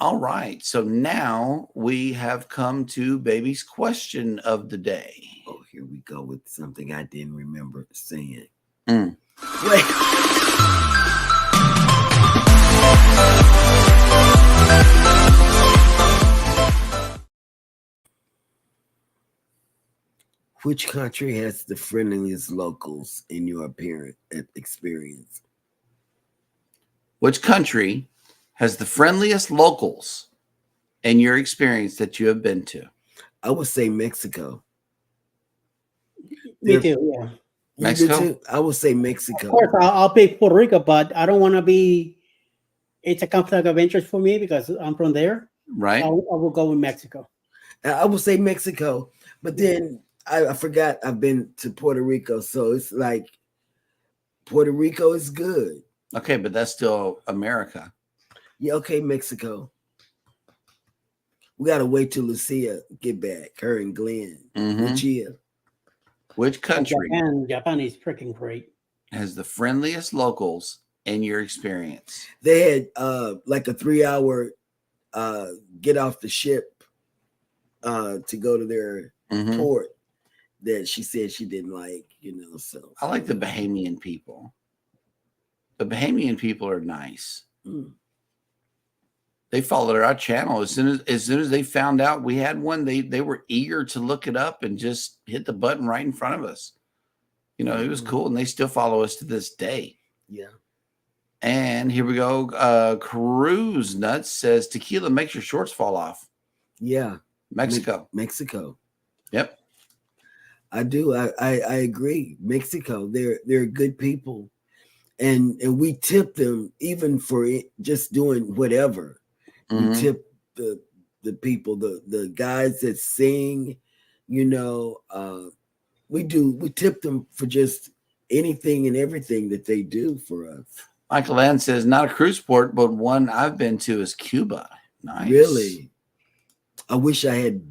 B: All right. So now we have come to baby's question of the day.
A: Oh, here we go with something I didn't remember saying.
B: Mm.
A: Wait. Which country has the friendliest locals in your experience?
B: Which country has the friendliest locals in your experience that you have been to?
A: I would say Mexico.
C: Me too. Yeah.
B: Mexico?
A: You do too? I would say
C: Of
A: Mexico.
C: course, I'll pick Puerto Rico, but I don't want to be. It's a conflict of interest for me because I'm from there.
B: Right.
C: I will go with Mexico.
A: I would say Mexico, but then I forgot I've been to Puerto Rico, so it's like Puerto Rico is good.
B: Okay, but that's still America.
A: Yeah, okay, Mexico. We gotta wait till Lucia get back. Her and Glenn.
B: Mhm.
A: Lucia.
B: Which country
C: Japan is freaking great.
B: has the friendliest locals in your experience?
A: They had like a 3-hour get off the ship to go to their
B: Mhm.
A: port that she said she didn't like, so
B: I like the Bahamian people. The Bahamian people are nice.
A: Mm.
B: They followed our channel as soon as they found out we had one. They were eager to look it up and just hit the button right in front of us. It was cool, and they still follow us to this day.
A: Yeah.
B: And here we go. Cruise Nuts says tequila makes your shorts fall off.
A: Yeah.
B: Mexico.
A: Mexico.
B: Yep.
A: I do. I agree. Mexico. They're good people. And we tip them even for just doing whatever.
B: Mhm.
A: We tip the people, the guys that sing, we tip them for just anything and everything that they do for us.
B: Michael Land says not a cruise port, but one I've been to is Cuba. Nice.
A: Really? I wish I had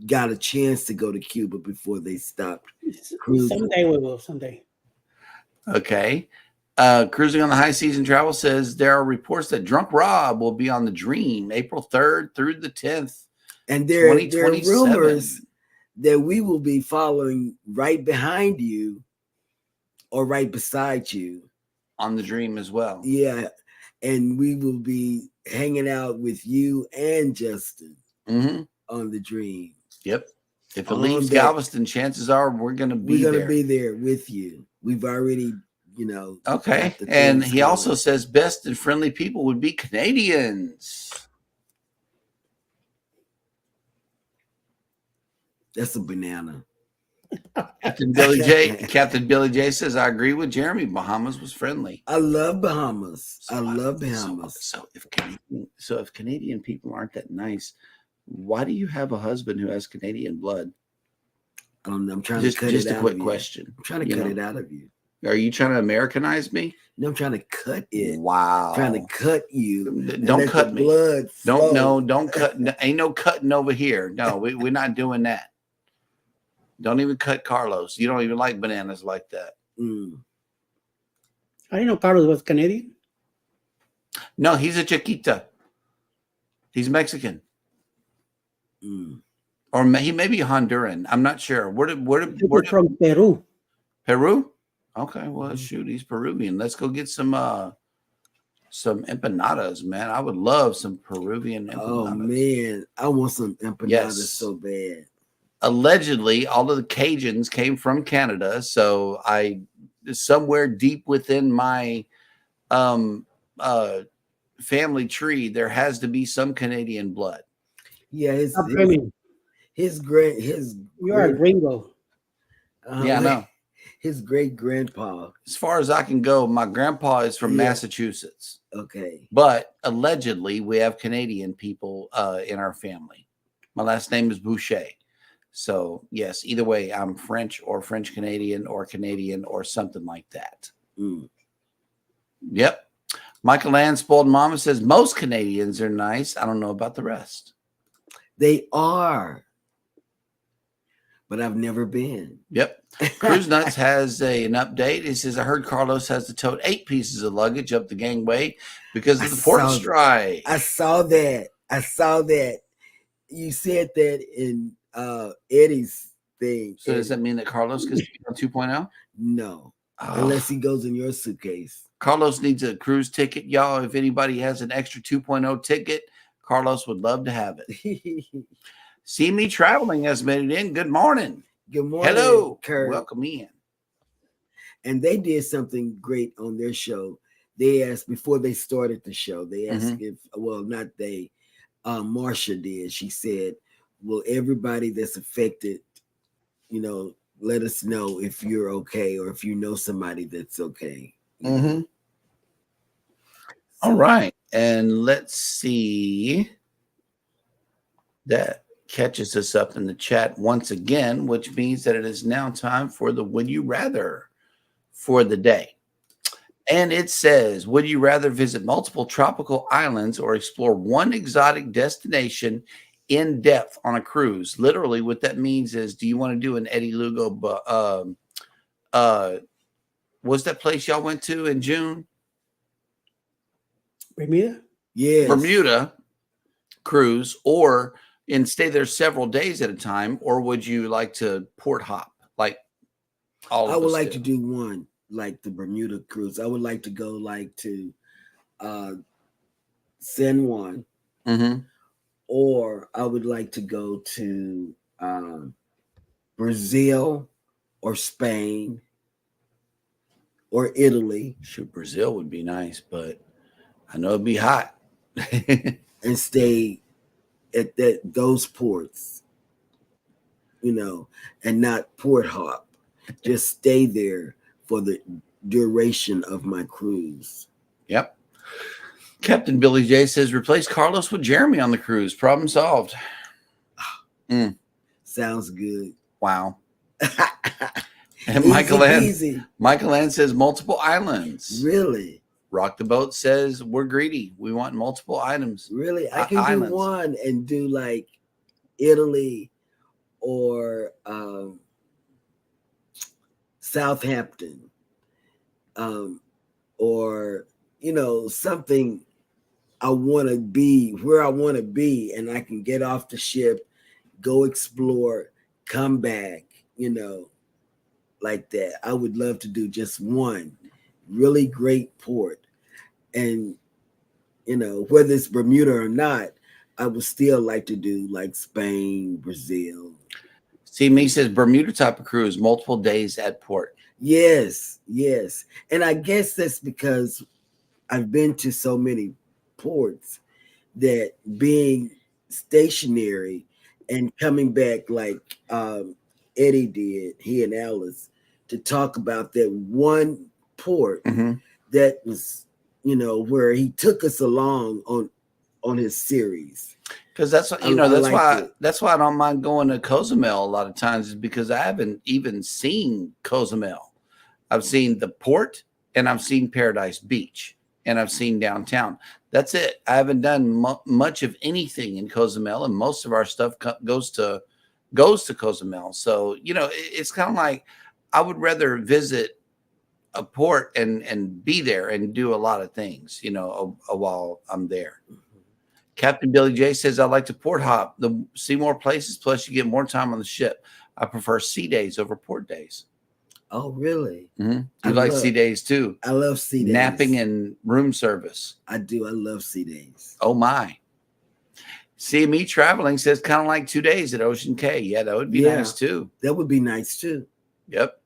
A: got a chance to go to Cuba before they stopped cruising.
C: Someday we will. Someday.
B: Okay. Cruising on the High Season Travel says there are reports that Drunk Rob will be on the Dream April 3rd through the 10th.
A: And there are rumors that we will be following right behind you or right beside you
B: on the Dream as well.
A: Yeah. And we will be hanging out with you and Justin on the Dream.
B: Yep. If it leaves Galveston, chances are we're going to be there.
A: We're going to be there with you. We've already,
B: Okay. And he also says best and friendly people would be Canadians.
A: That's a banana.
B: Captain Billy J says, I agree with Jeremy. Bahamas was friendly.
A: I love Bahamas. I love Bahamas.
B: So if Canadian people aren't that nice, why do you have a husband who has Canadian blood?
A: I'm trying to cut it out of you.
B: Just a quick question.
A: I'm trying to cut it out of you.
B: Are you trying to Americanize me?
A: No, I'm trying to cut it.
B: Wow.
A: I'm trying to cut you.
B: Don't cut me.
A: Blood
B: don't cut. Ain't no cutting over here. No, we're not doing that. Don't even cut Carlos. You don't even like bananas like that.
C: I didn't know Carlos was Canadian.
B: No, he's a Chiquita. He's Mexican. Or he may be Honduran. I'm not sure. Where
C: from Peru.
B: Peru? Okay, well, shoot, he's Peruvian. Let's go get some empanadas, man. I would love some Peruvian empanadas.
A: Oh, man. I want some empanadas so bad.
B: Allegedly, all of the Cajuns came from Canada, so somewhere deep within my family tree, there has to be some Canadian blood.
A: Yeah, you
C: are a gringo.
B: Yeah, I know.
A: His great grandpa.
B: As far as I can go, my grandpa is from Massachusetts.
A: Okay.
B: But allegedly, we have Canadian people in our family. My last name is Boucher. So, yes, either way, I'm French or French Canadian or something like that. Yep. Michael Ann Spoiled Mama says most Canadians are nice. I don't know about the rest.
A: They are. but I've never been.
B: Yep. Cruise Nuts has an update. It says, I heard Carlos has to tote 8 pieces of luggage up the gangway because of the port strike.
A: I saw that. You said that in Eddie's thing.
B: So does that mean that Carlos gets to be on 2.0?
A: No. Unless he goes in your suitcase.
B: Carlos needs a cruise ticket, y'all. If anybody has an extra 2.0 ticket, Carlos would love to have it. See Me Traveling has made it in. Good morning.
A: Good morning.
B: Hello.
A: Kurt.
B: Welcome in.
A: And they did something great on their show. They asked, before they started the show, they asked if, well, not they, Marsha did. She said, will everybody that's affected, let us know if you're okay or if you know somebody that's okay.
B: All right. And let's see. That catches us up in the chat once again, which means that it is now time for the Would You Rather for the day. And it says, would you rather visit multiple tropical islands or explore one exotic destination in depth on a cruise? Literally, what that means is, do you want to do an Eddie Lugo, what's that place y'all went to in June?
C: Bermuda?
A: Yes.
B: Bermuda cruise, or and stay there several days at a time, or would you like to port hop like all of us?
A: I would like to do one, like the Bermuda cruise. I would like to go like to San Juan, or I would like to go to Brazil or Spain or Italy.
B: Shoot, Brazil would be nice, but I know it'd be hot.
A: And stay at those ports, and not port hop. Just stay there for the duration of my cruise.
B: Yep. Captain Billy J says, replace Carlos with Jeremy on the cruise. Problem solved.
A: Sounds good.
B: Wow. And Michael Ann says multiple islands.
A: Really?
B: Rock the Boat says we're greedy. We want multiple items.
A: Really? I can do one and do like Italy or Southampton, or something. I want to be where I want to be, and I can get off the ship, go explore, come back, like that. I would love to do just one really great port. And, whether it's Bermuda or not, I would still like to do like Spain, Brazil.
B: See, me says Bermuda type of cruise, multiple days at port.
A: Yes. And I guess that's because I've been to so many ports that being stationary and coming back like Eddie did, he and Alice, to talk about that one port that was, where he took us along on his series.
B: Because that's that's why I don't mind going to Cozumel a lot of times, is because I haven't even seen Cozumel. I've seen the port and I've seen Paradise Beach and I've seen downtown. That's it. I haven't done much of anything in Cozumel, and most of our stuff goes to Cozumel. So, it's kind of like I would rather visit a port and be there and do a lot of things, while I'm there. Captain Billy J says, I like to port hop, see more places, plus you get more time on the ship. I prefer sea days over port days.
A: Oh, really?
B: You like sea days too?
A: I love sea days.
B: Napping and room service.
A: I do. I love sea days.
B: Oh, my. See Me Traveling says kind of like 2 days at Ocean K. Yeah, that would be nice too.
A: That would be nice too.
B: Yep.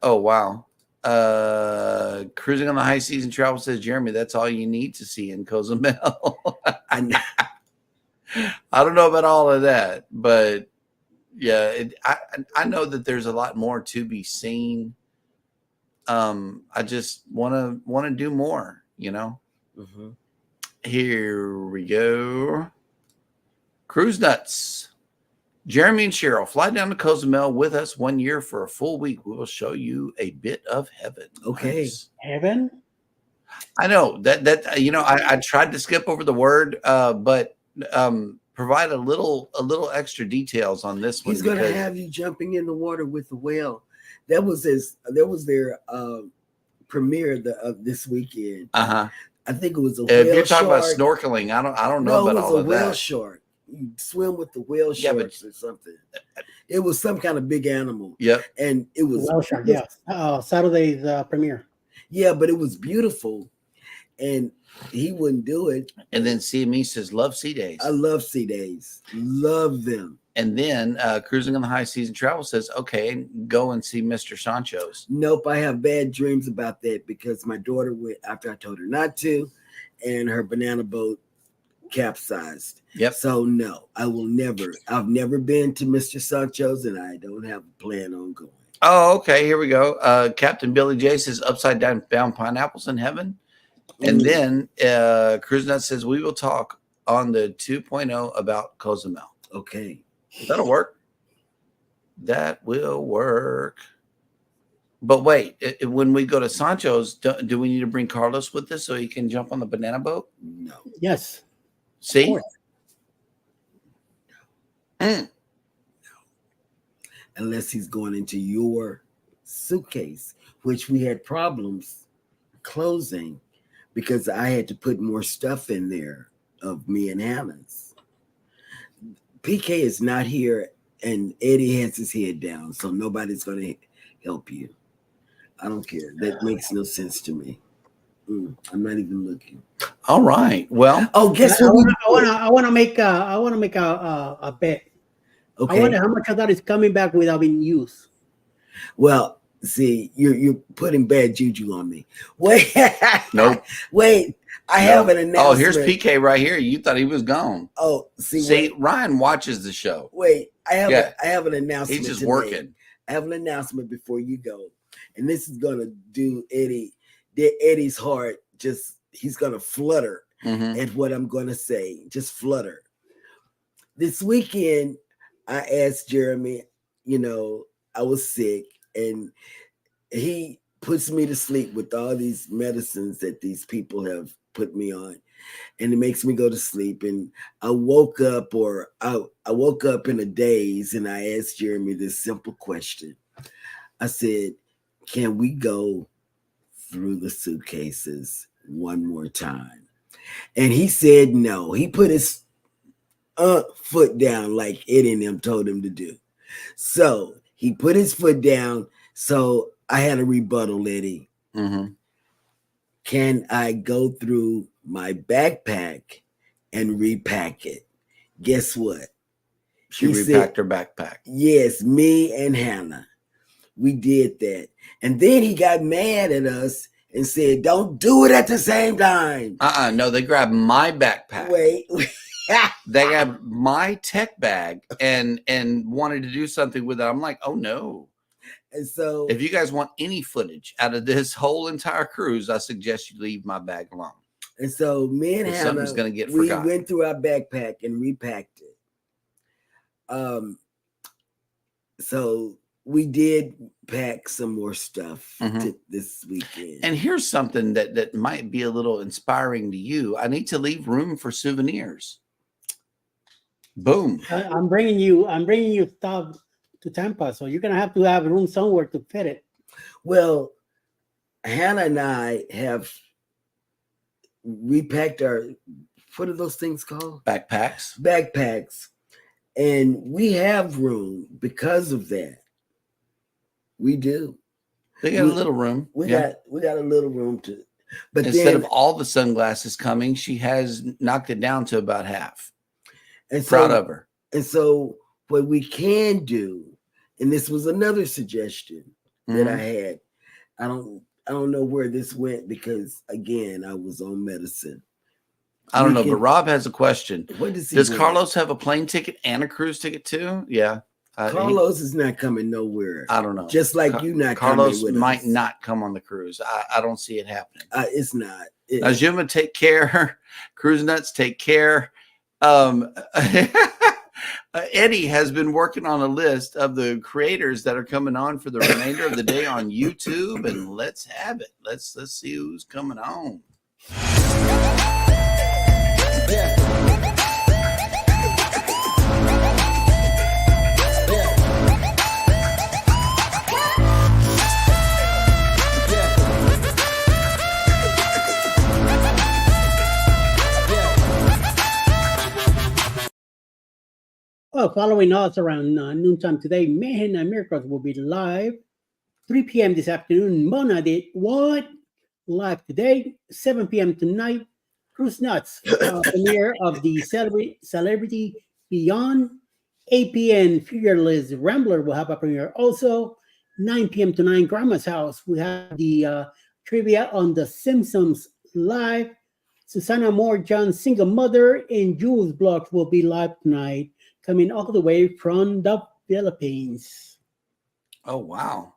B: Oh, wow. Cruising on the High Season Travel says, Jeremy, that's all you need to see in Cozumel. I don't know about all of that, but yeah, I know that there's a lot more to be seen. I just want to do more, Here we go. Cruise Nuts. Jeremy and Sheryl, fly down to Cozumel with us 1 year for a full week. We will show you a bit of heaven.
A: Okay.
B: Nice.
C: Heaven?
B: I know that I tried to skip over the word, but provide a little extra details on this one.
A: He's going to have you jumping in the water with the whale. That was their premiere this weekend.
B: Uh-huh.
A: I think it was a
B: If
A: whale
B: you're talking
A: shark.
B: about snorkeling, I don't know
A: No,
B: about
A: it was
B: all
A: a
B: of
A: whale
B: that.
A: shark. You swim with the whale
B: Yeah, but-
A: sharks or something. It was some kind of big animal.
B: Yep.
A: And it was
C: Well, sure, yeah. Saturday's premiere.
A: Yeah, but it was beautiful. And he wouldn't do it.
B: And then CME says, love sea days.
A: I love sea days. Love them.
B: And then Cruising on the High Season Travel says, okay, go and see Mr. Sancho's.
A: Nope, I have bad dreams about that because my daughter went after I told her not to, and her banana boat capsized.
B: Yep.
A: So no, I've never been to Mr. Sancho's, and I don't have a plan on going.
B: Oh, okay. Here we go. Captain Billy J says, upside down found pineapples in heaven. And then Cruise Nut says, we will talk on the 2.0 about Cozumel.
A: Okay.
B: That'll work. That will work. But wait, when we go to Sancho's, do we need to bring Carlos with us so he can jump on the banana boat?
A: No.
C: Yes.
B: See?
A: Unless he's going into your suitcase, which we had problems closing because I had to put more stuff in there of me and Hannah's. PK is not here, and Eddie has his head down, so nobody's going to help you. I don't care. That makes no sense to me. I'm not even looking.
B: All right. Well,
A: guess
C: I
A: what?
C: want to make a bet.
A: Okay.
C: I wonder how much of that is coming back without being used.
A: Well, see, you're putting bad juju on me. Wait.
B: Nope.
A: Wait. I have an announcement.
B: Oh, here's PK right here. You thought he was gone.
A: Oh,
B: see, Ryan watches the show.
A: Wait, I have an announcement.
B: He's just working.
A: I have an announcement before you go, and this is gonna do Eddie's heart. He's gonna flutter at what I'm gonna say. Just flutter. This weekend, I asked Jeremy. I was sick, and he puts me to sleep with all these medicines that these people have put me on, and it makes me go to sleep. And I woke up in a daze, and I asked Jeremy this simple question. I said, can we go through the suitcases one more time? And he said no. He put his foot down like Eddie and them told him to do. So he put his foot down. So I had a rebuttal, Eddie. Can I go through my backpack and repack it? Guess what?
B: She repacked her backpack.
A: Yes, me and Hannah. We did that. And then he got mad at us and said, don't do it at the same time.
B: No, they grabbed my backpack.
A: Wait.
B: They grabbed my tech bag and wanted to do something with it. I'm like, oh no.
A: And so
B: if you guys want any footage out of this whole entire cruise, I suggest you leave my bag alone.
A: And so me and Hannah,
B: something's gonna get
A: we
B: forgotten.
A: went through our backpack and repacked it. So we did pack some more stuff this weekend.
B: And here's something that might be a little inspiring to you. I need to leave room for souvenirs. Boom.
C: I'm bringing you stuff to Tampa, so you're gonna have to have room somewhere to fit it.
A: Well, Hannah and I have repacked our, what are those things called? Backpacks. And we have room because of that. We do.
B: They got a little room.
A: We got a little room to, but
B: instead of all the sunglasses coming, she has knocked it down to about half.
A: And
B: proud of her.
A: And so what we can do, and this was another suggestion that I had. I don't know where this went because again, I was on medicine.
B: I don't know, but Rob has a question.
A: What does
B: Carlos have a plane ticket and a cruise ticket too? Yeah.
A: Carlos is not coming nowhere.
B: I don't know.
A: Just like you not
B: Carlos
A: coming with
B: might
A: us.
B: not come on the cruise. I don't see it happening.
A: It's not.
B: Now, Juma, take care. Cruise Nuts, take care. Eddie has been working on a list of the creators that are coming on for the remainder of the day on YouTube, and let's have it. Let's see who's coming on.
C: Well, following us around noontime today, Mayhem and Miracles will be live 3 p.m. this afternoon. Mona did what? Live today, 7 p.m. tonight. Cruise Nuts, premiere of the Celebrity Beyond. 8 p.m. Fearless Rambler will have a premiere also. 9 p.m. tonight, Grandma's House. We have the trivia on The Simpsons live. Susanna Moore, John's single mother, and Jules Blocks will be live tonight, coming all the way from the Philippines.
B: Oh, wow.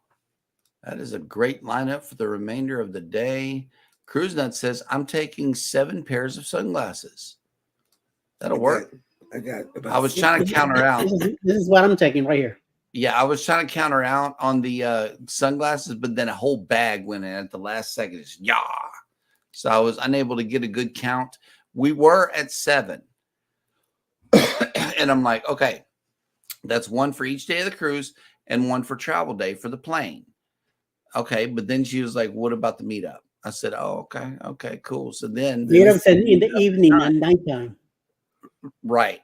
B: That is a great lineup for the remainder of the day. Cruise Nut says, I'm taking 7 pairs of sunglasses. That'll work. I was trying to counter out.
C: This is what I'm taking right here.
B: Yeah, I was trying to counter out on the sunglasses, but then a whole bag went in at the last second. Yeah. So I was unable to get a good count. We were at 7. And I'm like, okay, that's 1 for each day of the cruise and 1 for travel day for the plane. Okay, but then she was like, what about the meetup? I said, oh, okay, cool. So then
C: meetups in the evening and nighttime.
B: Right.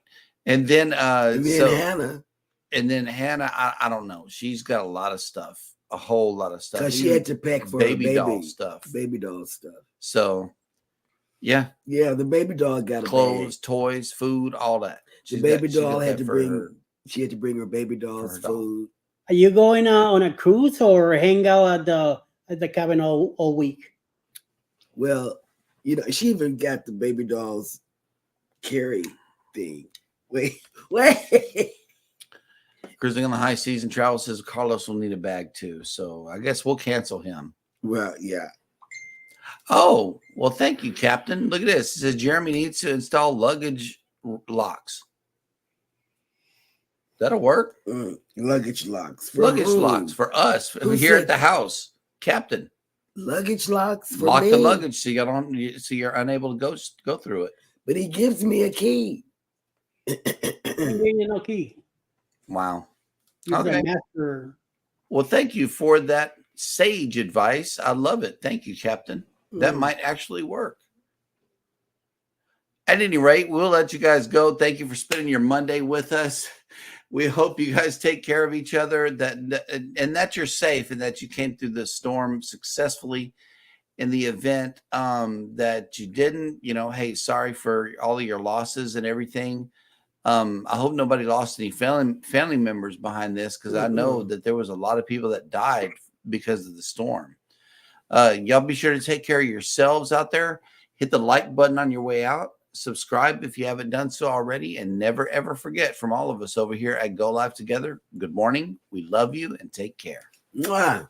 B: And then
A: Hannah.
B: And then Hannah, I don't know. She's got a lot of stuff, a whole lot of stuff.
A: Because she had to pack for
B: baby
A: her
B: doll stuff.
A: Baby doll stuff.
B: So, yeah.
A: Yeah, the baby doll got
B: clothes, toys, food, all that.
A: The baby doll had to bring. She had to bring her baby doll's food.
C: Are you going on a cruise or hang out at the cabin all week?
A: Well, she even got the baby doll's carry thing. Wait.
B: Cruising on the High Seas and Travel says Carlos will need a bag too. So I guess we'll cancel him.
A: Well, yeah.
B: Oh, well, thank you, Captain. Look at this. It says Jeremy needs to install luggage locks. That'll work.
A: Luggage locks.
B: Luggage locks for us here at the house. Captain.
A: Luggage locks for
B: Lock
A: me.
B: the luggage so you're unable to go through it.
A: But he gives me a key.
C: No key.
B: Wow.
C: He's
B: okay.
C: Master.
B: Well, thank you for that sage advice. I love it. Thank you, Captain. That might actually work. At any rate, we'll let you guys go. Thank you for spending your Monday with us. We hope you guys take care of each other, and that you're safe and that you came through the storm successfully. In the event that you didn't, hey, sorry for all of your losses and everything. I hope nobody lost any family members behind this, because I know that there was a lot of people that died because of the storm. Y'all be sure to take care of yourselves out there. Hit the like button on your way out. Subscribe if you haven't done so already, and never ever forget, from all of us over here at Go Live Together, good morning, we love you, and take care.
A: Mwah.